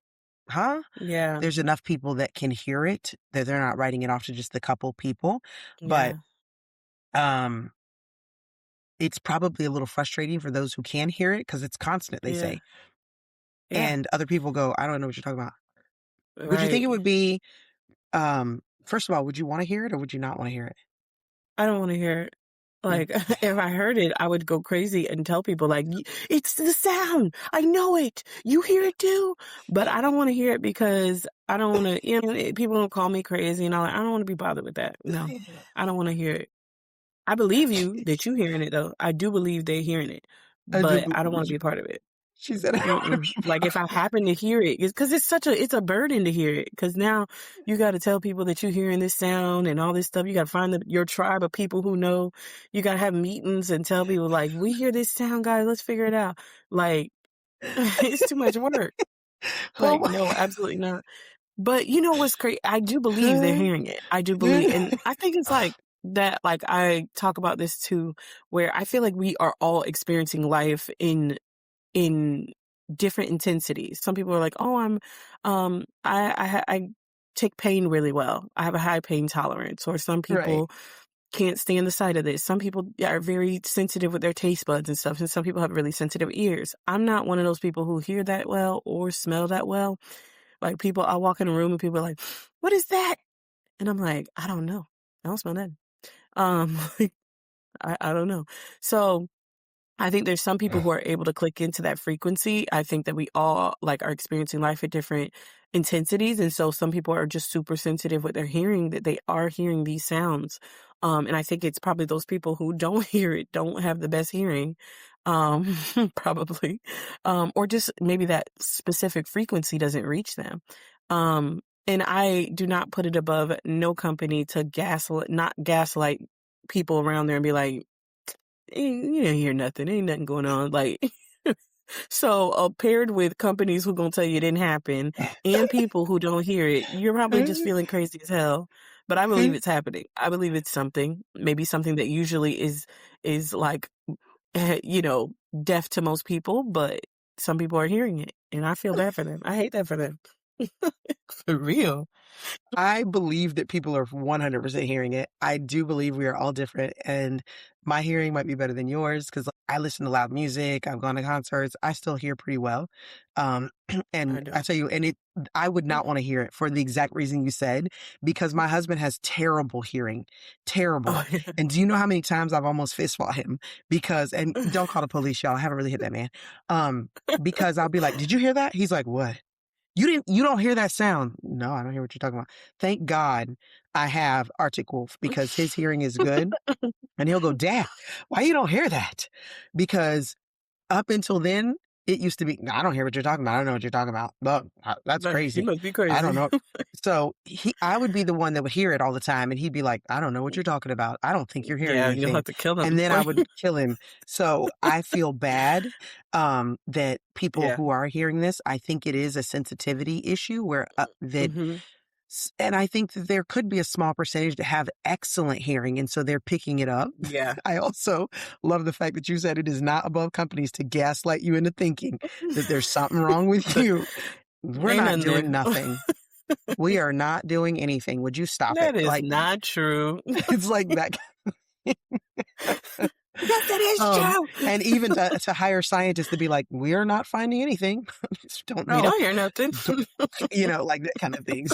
huh? Yeah. There's enough people that can hear it that they're not writing it off to just the couple people. But Yeah. um, it's probably a little frustrating for those who can hear it because it's constant, they Yeah. say. Yeah. And other people go, I don't know what you're talking about. Would you think it Right. would be, first of all, would you want to hear it or would you not want to hear it? I don't wanna hear it. Mm. Like, if I heard it, I would go crazy and tell people, like, it's the sound. I know it. You hear it too?" But I don't wanna hear it because I don't wanna people don't call me crazy and all that. I don't wanna be bothered with that. No, I don't wanna hear it. I believe you that you hearing it, though. I do believe they're hearing it, I do but I don't wanna believe be a part of it. she said, I don't want to Mm-mm. be Like, if I happen to hear it, because it's a burden to hear it. Because now you gotta tell people that you're hearing this sound and all this stuff. You gotta find your tribe of people who know. You gotta have meetings and tell people, like, "We hear this sound, guys, let's figure it out." Like, it's too much work. oh Like, my no, absolutely not. But you know what's crazy? I do believe they're God. hearing it. I do believe, and I think it's like that, like, I talk about this too, where I feel like we are all experiencing life in different intensities. Some people are like, "Oh, I take pain really well. I have a high pain tolerance." Or some Right. people can't stand the sight of this. Some people are very sensitive with their taste buds and stuff, and some people have really sensitive ears. I'm not one of those people who hear that well or smell that well. Like, people, I walk in a room and people are like, "What is that?" And I'm like, "I don't know. I don't smell nothing." Like, I don't know. So I think there's some people who are able to click into that frequency. I think that we all like are experiencing life at different intensities. And so some people are just super sensitive with their hearing, that they are hearing these sounds. And I think it's probably those people who don't hear it, don't have the best hearing, um, probably, or just maybe that specific frequency doesn't reach them. And I do not put it above no company to not gaslight people around there and be like, you didn't hear nothing. Ain't nothing going on. Like, so paired with companies who gonna tell you it didn't happen and people who don't hear it, you're probably just feeling crazy as hell. But I believe it's happening. I believe it's something, maybe something that usually is like, you know, deaf to most people, but some people are hearing it, and I feel bad for them. I hate that for them. For real. I believe that people are 100% hearing it. I do believe we are all different, and my hearing might be better than yours because I listen to loud music. I've gone to concerts. I still hear pretty well. Um, I and I don't. tell you, I would not want to hear it for the exact reason you said, because my husband has terrible hearing, terrible. Oh, yeah. And do you know how many times I've almost fist fought him and don't call the police, y'all. I haven't really hit that man. Because I'll be like, did you hear that? He's like, what? You don't hear that sound. No, I don't hear what you're talking about. Thank God I have Arctic Wolf because his hearing is good. And he'll go, Dad, why you don't hear that? Because up until then, it used to be, I don't hear what you're talking about. I don't know what you're talking about. But that's Like, he crazy. must be I don't crazy. know. So I would be the one that would hear it all the time. And he'd be like, I don't know what you're talking about. I don't think you're hearing Yeah, you'll anything. have to kill And him. then I would kill him. So I feel bad that people Yeah. who are hearing this, I think it is a sensitivity issue where that Mhm. And I think that there could be a small percentage that have excellent hearing, and so they're picking it up. Yeah. I also love the fact that you said it is not above companies to gaslight you into thinking that there's something wrong with you. We're Ain't not nothing doing there. nothing. We are not doing anything. Would you stop it? That is Like, not true. it's like that. Yes, it is true. And even to hire scientists to be like, we're not finding anything. Just don't We know. don't hear nothing. Like that kind of thing.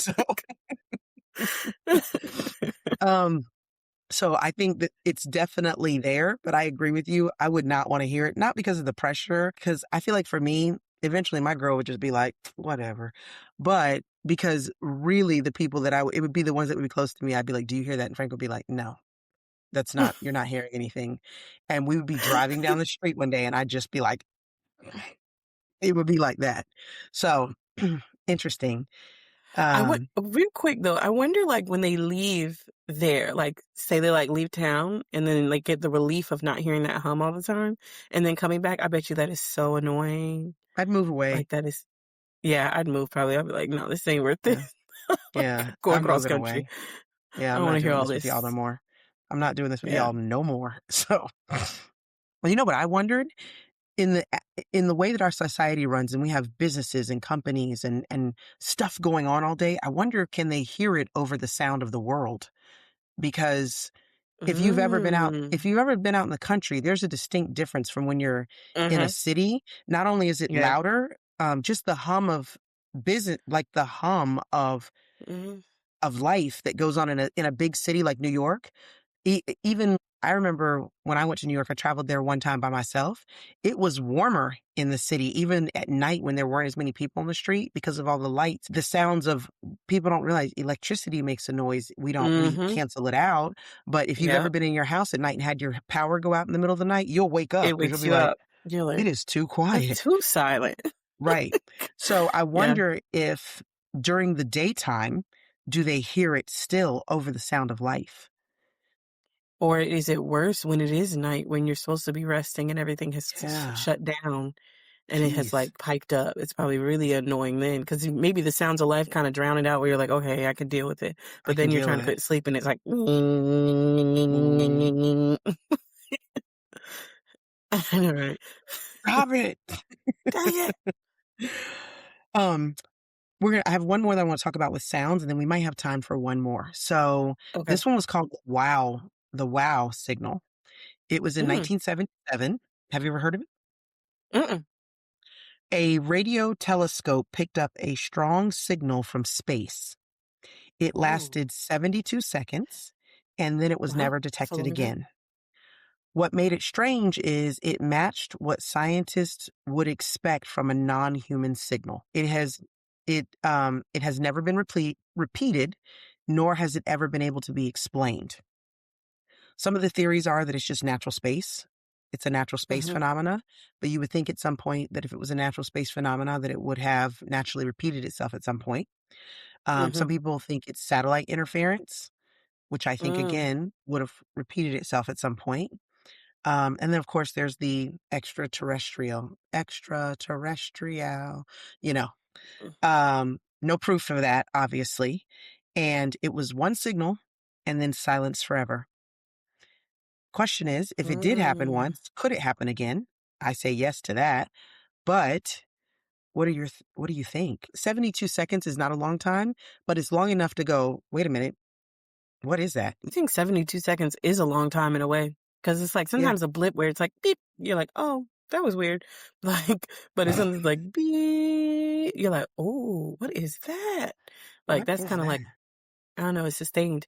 So I think that it's definitely there, but I agree with you. I would not want to hear it, not because of the pressure, because I feel like for me, eventually my girl would just be like, whatever. But because really the people that it would be the ones that would be close to me. I'd be like, do you hear that? And Frank would be like, no, you're not hearing anything. And we would be driving down the street one day and I'd just be like, it would be like that. So interesting. Real quick though, I wonder like when they leave there, like say they like leave town and then like get the relief of not hearing that hum all the time and then coming back, I bet you that is so annoying. I'd move away. Like that is, yeah, I'd move probably. I'd be like, no, this ain't worth it. Yeah. Go I'm across moving country. away. Yeah, I I'm don't want not to hear doing all this with this. y'all no more. I'm not doing this with Yeah. y'all no more. So, well, you know what I wondered? In the way that our society runs and we have businesses and companies and stuff going on all day, I wonder, can they hear it over the sound of the world? Because if you've ever been out in the country, there's a distinct difference from when you're in a city. Not only is it Yeah. louder, just the hum of business, like the hum of life that goes on in a big city like New York. Even I remember when I went to New York, I traveled there one time by myself. It was warmer in the city, even at night when there weren't as many people on the street because of all the lights. The sounds of people don't realize electricity makes a noise. We cancel it out. But if you've ever been in your house at night and had your power go out in the middle of the night, you'll wake up It because you'll wakes be you like, up. You're like, it is too that's quiet. too silent. Right. So I Yeah. wonder if during the daytime, do they hear it still over the sound of life? Or is it worse when it is night when you're supposed to be resting and everything has Yeah. shut down and it has Jeez. like piped up? It's probably really annoying then because maybe the sounds of life kind of drown it out where you're like, okay, I can deal with it. But then you're trying to go to sleep and it's like, I know, right? Stop it. Dang it. I have one more that I want to talk about with sounds, and then we might have time for one more. So Okay. this one was called the wow signal. It was in 1977. Have you ever heard of it? Mm-mm. A radio telescope picked up a strong signal from space. It Ooh. lasted 72 seconds, and then it was Wow, never that's a detected long time. again. What made it strange is it matched what scientists would expect from a non-human signal. It has never been repeated, nor has it ever been able to be explained. Some of the theories are that it's just natural space. It's a natural space phenomena, but you would think at some point that if it was a natural space phenomena, that it would have naturally repeated itself at some point. Some people think it's satellite interference, which I think again would have repeated itself at some point. And then, of course, there's the extraterrestrial, you know, no proof of that, obviously. And it was one signal and then silence forever. Question is, if it did happen once, could it happen again? I say yes to that. But what do you think? 72 seconds is not a long time, but it's long enough to go, wait a minute, what is that? I think 72 seconds is a long time in a way because it's like sometimes a blip where it's like beep. You're like, oh, that was weird. Like, but it's something like beep. You're like, oh, what is that? Like What that's is kind of that? like, I don't know, it's sustained.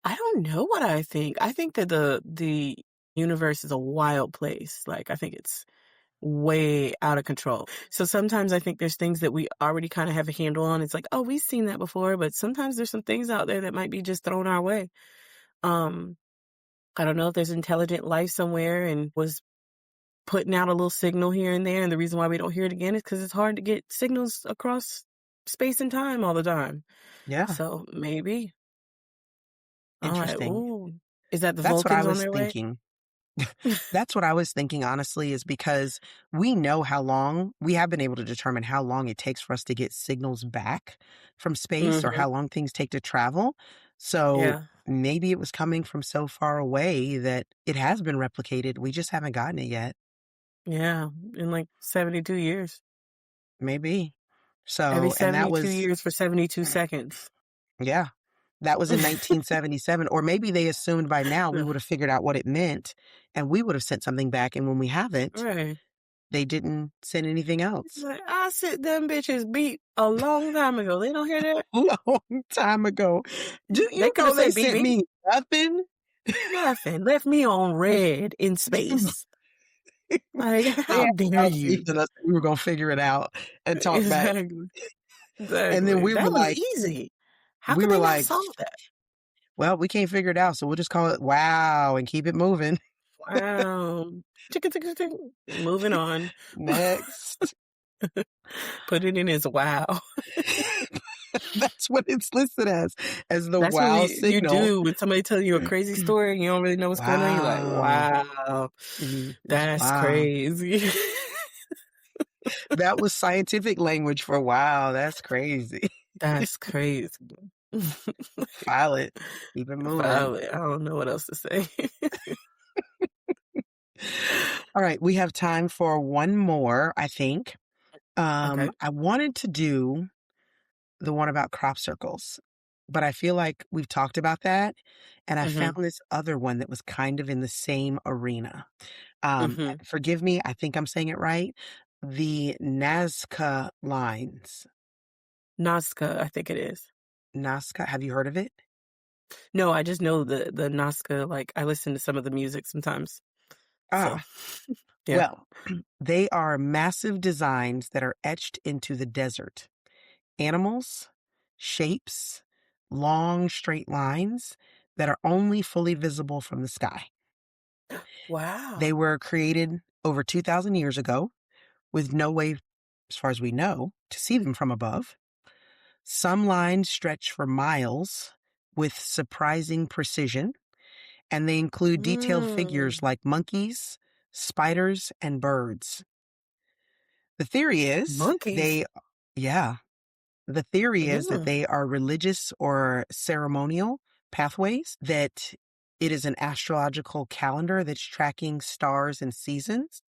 I don't know what I think. I think that the universe is a wild place. Like I think it's way out of control. So sometimes I think there's things that we already kind of have a handle on. It's like, oh, we've seen that before, but sometimes there's some things out there that might be just thrown our way. I don't know if there's intelligent life somewhere and was putting out a little signal here and there. And the reason why we don't hear it again is because it's hard to get signals across space and time all the time. Yeah. So maybe. I'm like, Interesting. ooh, is that the That's what I Vulcans on was their way? thinking. That's what I was thinking, honestly, is because we know how long we have been able to determine how long it takes for us to get signals back from space or Hmm. how long things take to travel. So Yeah. maybe it was coming from so far away that it has been replicated. We just haven't gotten it yet. Yeah. In like 72 years. Maybe. Every So, and that 72 was, years for 72 seconds. yeah, that was in 1977. Or maybe they assumed by now we Yeah. would have figured out what it meant and we would have sent something back. And when we haven't, Right. they didn't send anything It's else. like, I sit them bitches beat a long time ago. They don't hear that? Long time ago. Do They you could know have they said beat sent me. me nothing? Nothing. Left me on red in space. Like, They how had dare all faith you? in us that we were gonna figure it out and talk back. Exactly. And then Exactly. That was easy. How we could were they not like, solve that? well, we can't figure it out, so we'll just call it wow and keep it moving. Wow. Chicka, chicka, chicka. Moving on. Next. Put it in as wow. That's what it's listed as the That's what wow you signal. do when somebody tells you a crazy story and you don't really know what's going on. You're like, Wow. wow, Just that's wow. crazy. That was scientific language for wow. That's crazy. That's crazy. File it. Keep it moving. Finally, I don't know what else to say. All right, we have time for one more, I think. Okay. I wanted to do the one about crop circles, but I feel like we've talked about that, and I Hmm. found this other one that was kind of in the same arena. Hmm. Forgive me, I think I'm saying it right. The Nazca Lines. Nazca, I think it is. Nazca, have you heard of it? No, I just know the Nazca. Like I listen to some of the music sometimes. So, Ah, yeah. well, they are massive designs that are etched into the desert. Animals, shapes, long straight lines that are only fully visible from the sky. They Wow. were created over 2,000 years ago with no way, as far as we know, to see them from above. Some lines stretch for miles with surprising precision, and they include detailed figures Mm. like monkeys, spiders, and birds. The theory is Monkeys. yeah, the theory is that Mm. they are religious or ceremonial pathways, that it is an astrological calendar that's tracking stars and seasons,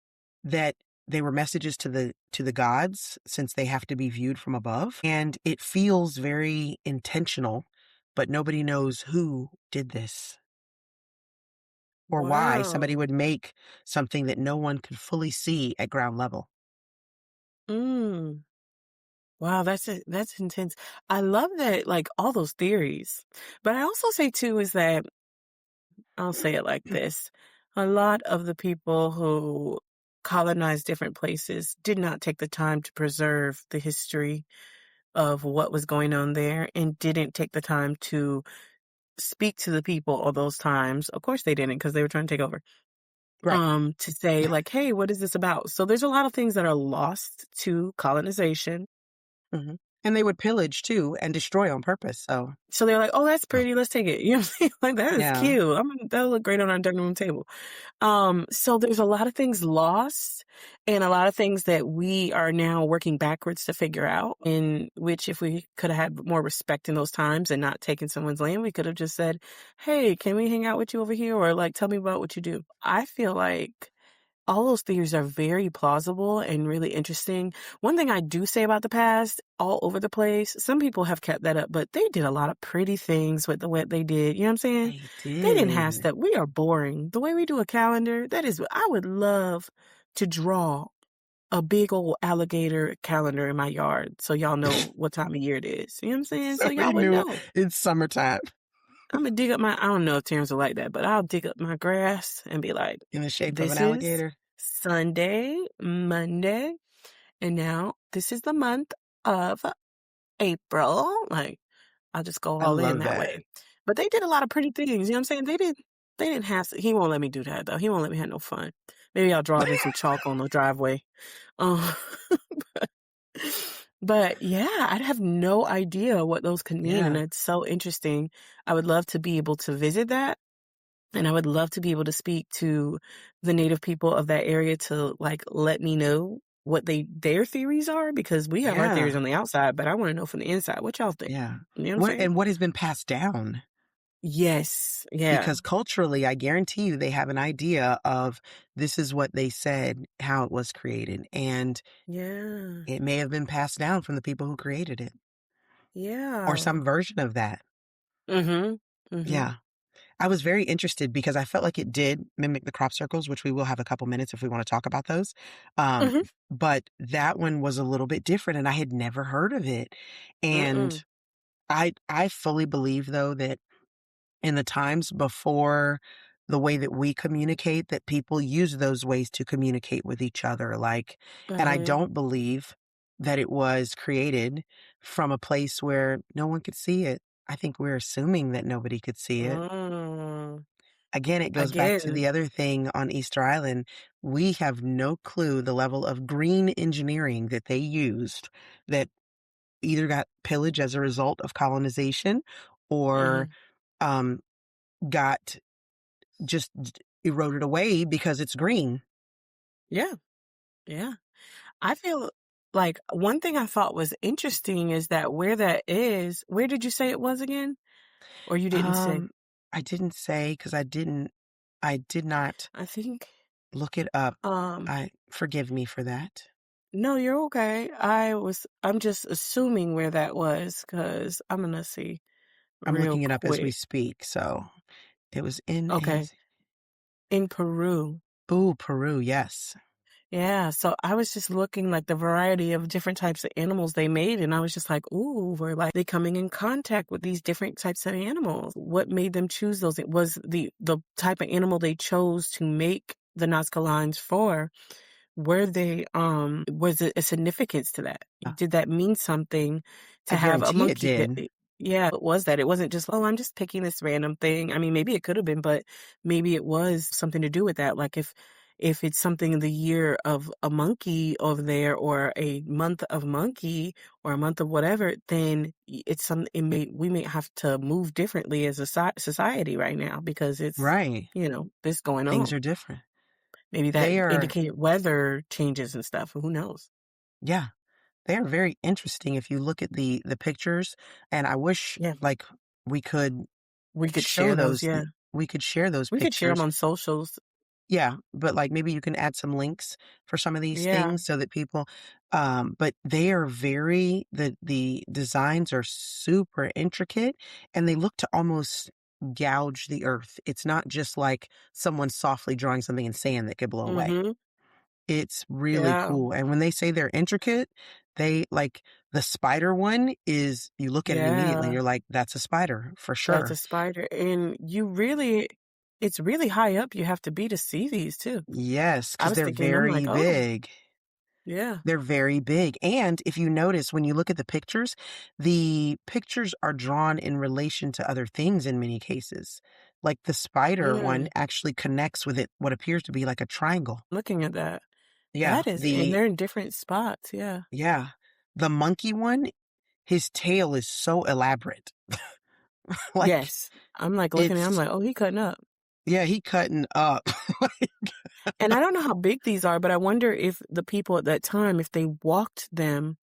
that they were messages to the gods since they have to be viewed from above. And it feels very intentional, but nobody knows who did this or why somebody Wow. would make something that no one could fully see at ground level. Mm. Wow, that's intense. I love that, like all those theories. But I also say too is that I'll say it like this. A lot of the people who colonized different places did not take the time to preserve the history of what was going on there and didn't take the time to speak to the people of those times. Of course they didn't because they were trying to take over. Right. To say like, hey, what is this about? So there's a lot of things that are lost to colonization. Hmm. And they would pillage too and destroy on purpose. So, So they're like, oh, that's pretty. Let's take it. You know what I'm saying? Like, that is yeah. cute. That'll look great on our dining room table. So there's a lot of things lost and a lot of things that we are now working backwards to figure out, in which if we could have had more respect in those times and not taken someone's land, we could have just said, hey, can we hang out with you over here? Or like, tell me about what you do. I feel like all those theories are very plausible and really interesting. One thing I do say about the past, all over the place, some people have kept that up, but they did a lot of pretty things with the what they did. You know what I'm saying? They They didn't have did. stuff. We are boring. The way we do a calendar, that is, I would love to draw a big old alligator calendar in my yard so y'all know what time of year it is. You know what I'm saying? So So we y'all would knew know. it's summertime I'm gonna dig up I don't know if Terrence will like that, but I'll dig up my grass and be like, in the shape of an this is alligator. Sunday, Monday, and now this is the month of April. Like, I'll just go I all in love that that. way. But they did a lot of pretty things. You know what I'm saying? They didn't have he won't let me do that though. He won't let me have no fun. Maybe I'll draw it in some chalk on the driveway. Um, but yeah, I'd have no idea what those could mean. And Yeah. it's so interesting. I would love to be able to visit that And I would love to be able to speak to the native people of that area to, like, let me know what their theories are, because we have our theories Yeah. on the outside, but I wanna know from the inside, what y'all think? Yeah. You know what I'm saying? What has been passed down? Yes. Yeah. Because culturally, I guarantee you they have an idea of this is what they said, how it was created, and Yeah. it may have been passed down from the people who created it or Yeah. some version of that. Mhm. Mhm. Yeah. I was very interested because I felt like it did mimic the crop circles, which we will have a couple minutes if we want to talk about those. Um, Mhm. but that one was a little bit different and I had never heard of it. And Mm-mm. I fully believe though that in the times before the way that we communicate, that people use those ways to communicate with each other. Like, and I Mhm. don't believe that it was created from a place where no one could see it. I think we're assuming that nobody could see it. Mm. Again, it goes back to Again. the other thing on Easter Island. We have no clue the level of green engineering that they used that either got pillaged as a result of colonization or Mhm. um, got just eroded away because it's green. Yeah. Yeah. I feel like one thing I thought was interesting is that where did you say it was again? Or you didn't say? Um, I didn't say because I did not I think, look it up. um, I forgive me for that. no, you're okay. I'm just assuming where that was because I'm gonna see I'm real looking it up as we quick. speak. So it was in a, Okay. In Peru. ooh, Peru. Yes. Yeah, so I was just looking like the variety of different types of animals they made, and I was just like, ooh, were like they coming in contact with these different types of animals? What made them choose those? It was the type of animal they chose to make the Nazca lines for. Were they was it a significance to that? Did that mean something to I have a guarantee it monkey did. yeah, it was that. It wasn't just, oh, I'm just picking this random thing. I mean, maybe it could have been, but maybe it was something to do with that. Like if it's something in the year of a monkey over there or a month of monkey or a month of whatever, then it's we may have to move differently as a society right now because it's, Right. this going Things on. are different. Maybe that They are, indicated weather changes and stuff. Who knows? yeah, they are very interesting if you look at the pictures. And I wish Yeah. like we could We could show share those. those, Yeah. we could share those We could share them pictures. on socials. Yeah, but like maybe you can add some links for some of these Yeah. things so that people but they are very the designs are super intricate and they look to almost gouge the earth. It's not just like someone softly drawing something in sand that could blow away. Mm-hmm. It's really Yeah. cool. And when they say they're intricate, they like the spider one is you look at it immediately and Yeah. you're like, that's a spider for That's sure. a spider. And it's really high up you have to be to see these too. Yes, I because was they're thinking, I'm very like, oh, big. yeah. They're very big. And if you notice, when you look at the pictures are drawn in relation to other things in many cases. Like the spider one Mm, actually connects with it, what appears to be like a triangle. looking at that. Yeah. And they're in different spots. Yeah. Yeah. The monkey one, his tail is so elaborate. Like Yes. I'm like looking at I'm it's, like, oh, he cutting up. yeah, he cutting up. And I don't know how big these are, but I wonder if the people at that time, if they walked them,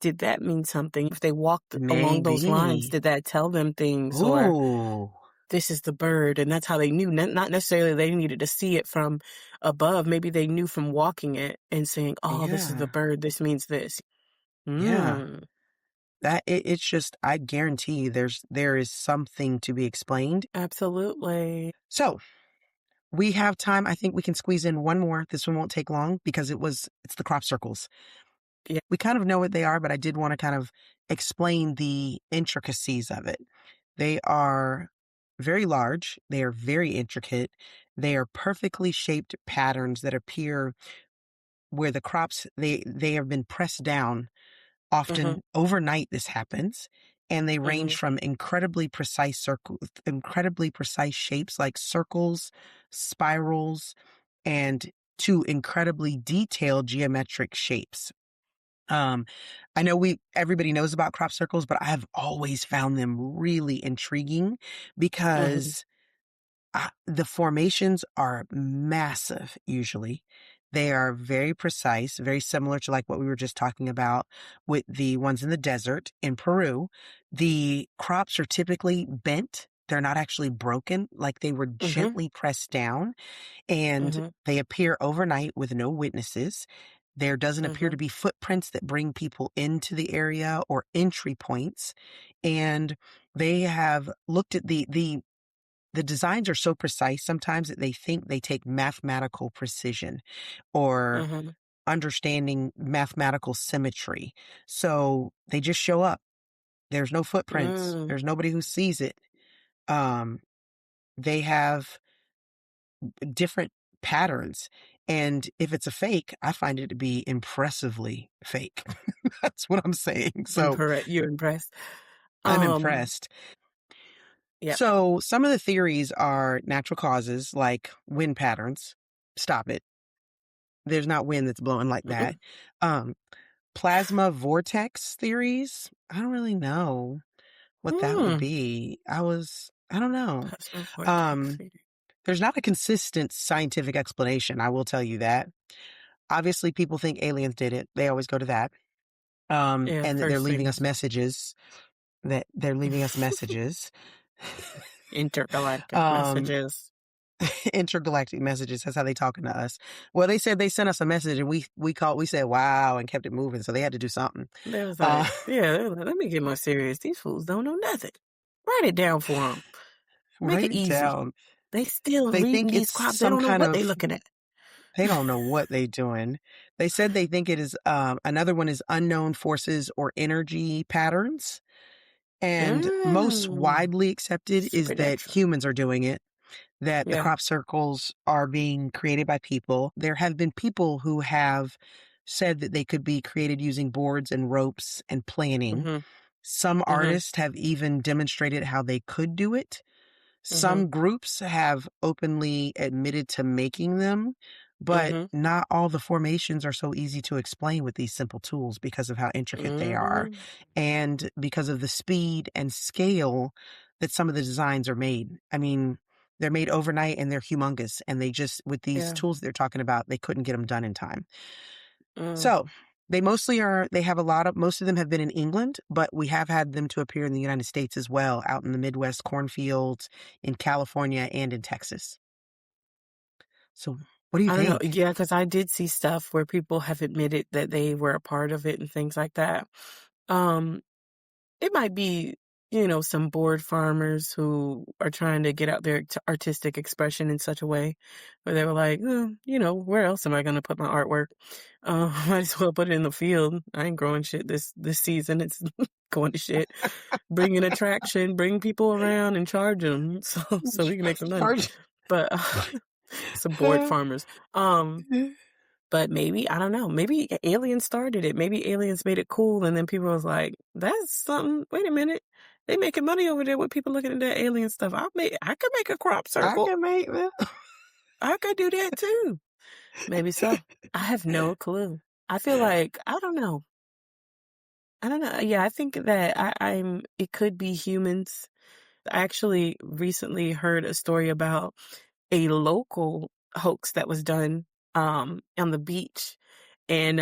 did that mean something? If they walked along those lines, Maybe. did that tell them things or Ooh. this is the bird, and that's how they knew. Not necessarily they needed to see it from above. Maybe they knew from walking it and saying, "Oh, this is the Yeah. bird. This means this." Yeah. Mm, It's just I guarantee you there is something to be explained. absolutely. So we have time. I think we can squeeze in one more. This one won't take long because it's the crop circles. Yeah. We kind of know what they are, but I did want to kind of explain the intricacies of it. They are very large. They are very intricate. They are perfectly shaped patterns that appear where the crops they have been pressed down. Mhm. Often overnight this happens, and they range Mhm. from incredibly precise shapes like circles, spirals, and to incredibly detailed geometric shapes. Um, I know everybody knows about crop circles, but I have always found them really intriguing Mhm. because The formations are massive usually. They are very precise, very similar to like what we were just talking about with the ones in the desert in Peru. The crops are typically bent. They're not actually broken, like they were Mhm. gently pressed down, and Mhm. they appear overnight with no witnesses. There doesn't appear Mhm. to be footprints that bring people into the area or entry points. And they have looked at the designs are so precise sometimes that they think they take mathematical precision or Mhm. understanding mathematical symmetry. So they just show up. There's no footprints. Mm. There's nobody who sees it. Um, they have different patterns. And if it's a fake, I find it to be impressively fake. That's what I'm saying. So You're impressed. I'm Um, impressed. yeah. So some of the theories are natural causes like wind patterns. Stop it. There's not wind that's blowing like that. Mm-mm. Um, Plasma vortex theories. I don't really know what that would Mm. be. I don't know. Plasma vortex Um, theory. there's not a consistent scientific explanation. I will tell you that. Obviously, people think aliens did it. They always go to that. Yeah, And that they're first leaving us things. messages. That they're leaving us messages. Intergalactic um, messages. intergalactic messages. That's how they talking to us. Well, they said they sent us a message, and we said wow and kept it moving. So they had to do something. They was Uh, like, yeah, they was like, let me get more serious. These fools don't know nothing. Write it down for them. Make write it it easy. down. They still They reading think these it's crops. They some don't know kind what they of. looking at. They don't know what they doing. They said they think it is. Another one is unknown forces or energy patterns. And most Mm. widely accepted is that Supernatural. humans are doing it, that the Yeah. crop circles are being created by people. There have been people who have said that they could be created using boards and ropes and planning. Mhm. Some Mhm. artists have even demonstrated how they could do it. Mhm. Some groups have openly admitted to making them, but Mhm. not all the formations are so easy to explain with these simple tools because of how intricate they are Mm. and because of the speed and scale that some of the designs are made. I mean, they're made overnight and they're humongous, and they just, with these Yeah. tools they're talking about, they couldn't get them done in time. Mm. So they have a lot of, most of them have been in England, but we have had them to appear in the United States as well, out in the Midwest cornfields, in California, and in Texas. So what do you I don't know. think? Yeah, because I did see stuff where people have admitted that they were a part of it and things like that. Um, it might be, some bored farmers who are trying to get out their artistic expression in such a way where they were like, where else am I going to put my artwork? Might as well put it in the field. I ain't growing shit this season. It's going to shit. Bring an attraction, bring people around and charge them so we can make some money. Charge- But some bored farmers. But maybe, I don't know, maybe aliens started it. Maybe aliens made it cool and then people was like, that's something. Wait a minute. They making money over there with people looking at that alien stuff. I could make a crop I circle. can make that. I could do that too. Maybe so. I have no clue. I feel like, I don't know. I don't know. Yeah, I think that it could be humans. I actually recently heard a story about a local hoax that was done on the beach, and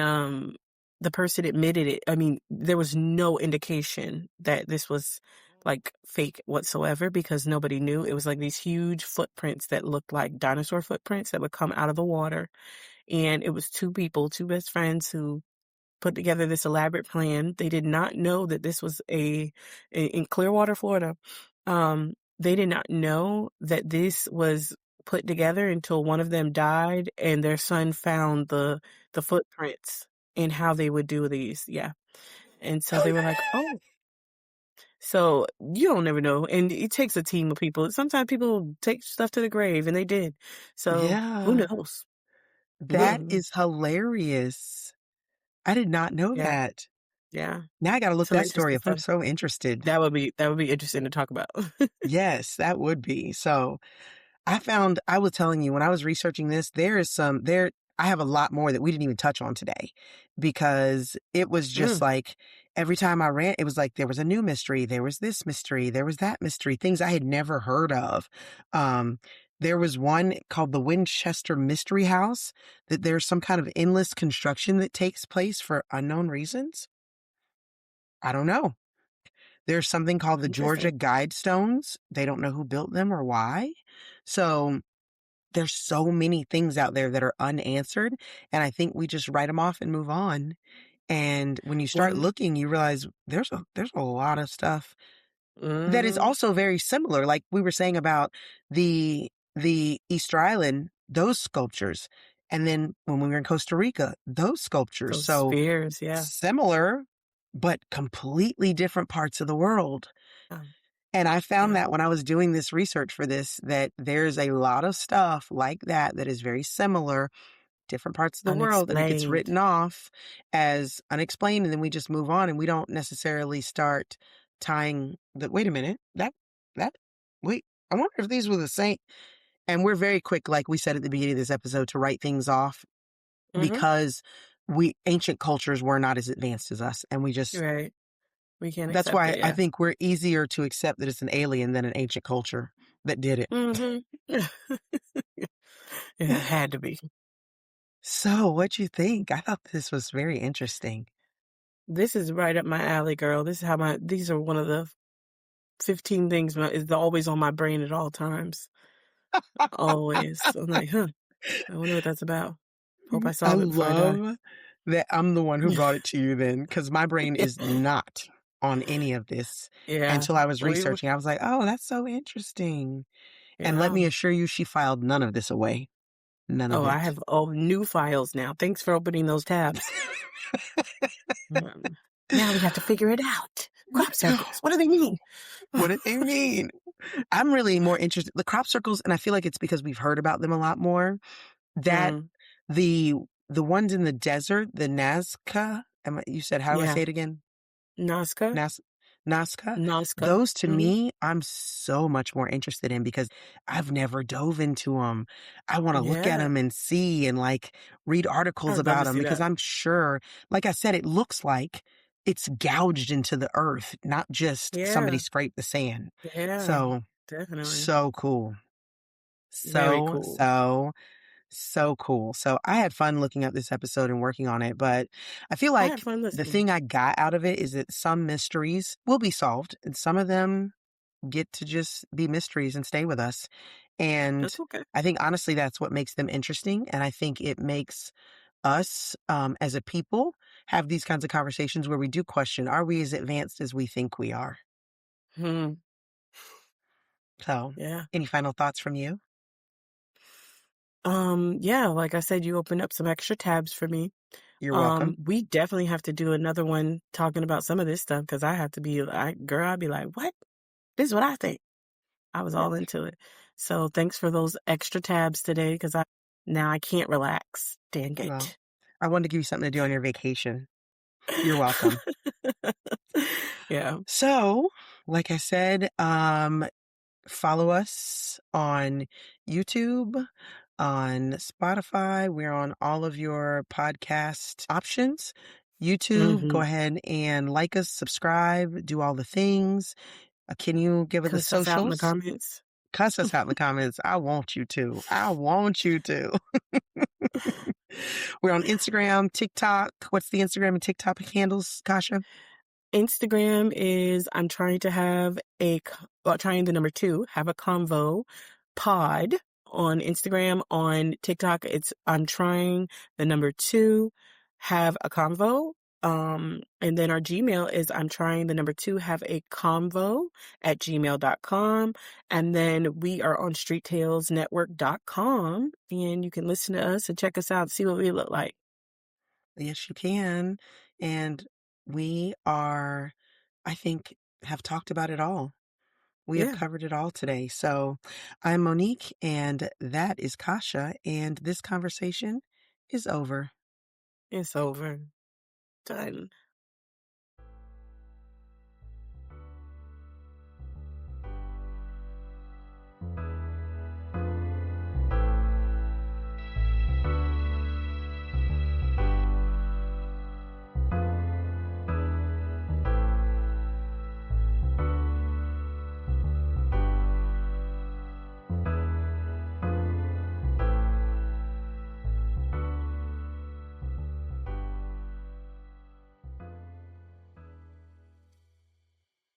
the person admitted it. I mean, there was no indication that this was like fake whatsoever because nobody knew. It was like these huge footprints that looked like dinosaur footprints that would come out of the water, and it was two people, two best friends who put together this elaborate plan. They did not know that this was in Clearwater, Florida. They did not know that this was put together until one of them died and their son found the footprints and how they would do these. Yeah. And so they were like, "Oh, so you don't never know." And it takes a team of people. Sometimes people take stuff to the grave and they did. So who Yeah, knows? that is hilarious. I did not know Yeah. that. Yeah. Now I got to look Some that story interesting up. I'm stuff. so interested. That would be interesting to talk about. Yes, that would be. So I was telling you when I was researching this, I have a lot more that we didn't even touch on today because it was just Mm. like every time I ran, it was like there was a new mystery, there was this mystery, there was that mystery, things I had never heard of. Um, there was one called the Winchester Mystery House, that there's some kind of endless construction that takes place for unknown reasons. I don't know. There's something called the Georgia Interesting. Guidestones. They don't know who built them or why. So there's so many things out there that are unanswered, and I think we just write them off and move on. And when you start One. looking, you realize there's a lot of stuff that is Mm, also very similar. Like we were saying about the Easter Island, those sculptures. And then when we were in Costa Rica, those sculptures. those So spheres, yeah. similar, but completely different parts of the world. Um, And I found yeah. that when I was doing this research for this, that there's a lot of stuff like that that is very similar, different parts of the world, and it gets Unexplained. written off as unexplained, and then we just move on, and we don't necessarily start tying the wait a minute, that wait, I wonder if these were the same. And we're very quick, like we said at the beginning of this episode, to write things off Mhm. because we ancient cultures were not as advanced as us, and we just Right. We can't that's accept why it, I yeah. think we're easier to accept that it's an alien than an ancient culture that did it. Mhm. Yeah, it had to be. So, what'd you think? I thought this was very interesting. This is right up my alley, girl. This is how these are one of the 15 things is always on my brain at all times. Always. I'm like, huh, I wonder what that's about. Hope I I solve it before I die. love that I'm the one who brought it to you then, because my brain is not on any of this Yeah. until I was We were, researching. I was like, oh, that's so interesting. And let yeah. me assure you, she filed none of this away. None Oh, of I it. have new files now. Thanks for opening those tabs. Um, Now we have to figure it out. Crop circles. What do they mean? What did they mean? I'm really more interested. The crop circles, and I feel like it's because we've heard about them a lot more. That Mm, the the ones in the desert, the Nazca, you said, how do I yeah. say it again? Nazca? Nas Nazca? Nazca. Those to Hmm. me, I'm so much more interested in because I've never dove into them. I wanna look at Yeah. them and see and, like, read articles I'd love about to them see because that. I'm sure, like I said, it looks like it's gouged into the earth, not just somebody Yeah. scraped the sand. Yeah. So, Definitely. so cool. Very So, cool. so, so cool. So I had fun looking up this episode and working on it, but I feel I had like fun the listening. thing I got out of it is that some mysteries will be solved and some of them get to just be mysteries and stay with us. And That's okay. I think honestly, that's what makes them interesting. And I think it makes us, as a people, have these kinds of conversations where we do question, are we as advanced as we think we are? Hmm. So Yeah. any final thoughts from you? Yeah, like I said, you opened up some extra tabs for me. You're welcome. We definitely have to do another one talking about some of this stuff because I have to be like, girl, I'd be like, what? This is what I think. I was all into it. So thanks for those extra tabs today because now I can't relax. Dang Well, it. I wanted to give you something to do on your vacation. You're welcome. Yeah. So, like I said, follow us on YouTube, on Spotify. We're on all of your podcast options. YouTube, go Mm-hmm. ahead and like us, subscribe, do all the things. Can you give us the Cuss us out in the socials? comments. Cuss us out in the comments. I want you to. I want you to. We're on Instagram, TikTok. What's the Instagram and TikTok handles, Kasha? Instagram is I'm trying to have trying the number 2, have a convo pod on Instagram. On TikTok, it's I'm trying the number 2, have a convo. And then our Gmail is I'm trying the number 2, have a convo at gmail.com. And then we are on streettailsnetwork.com and you can listen to us and check us out and see what we look like. Yes, you can. And we are, I think, have talked about it all. We have Yeah, covered it all today. So I'm Monique, and that is Kasha, and this conversation is over. it's over. Done.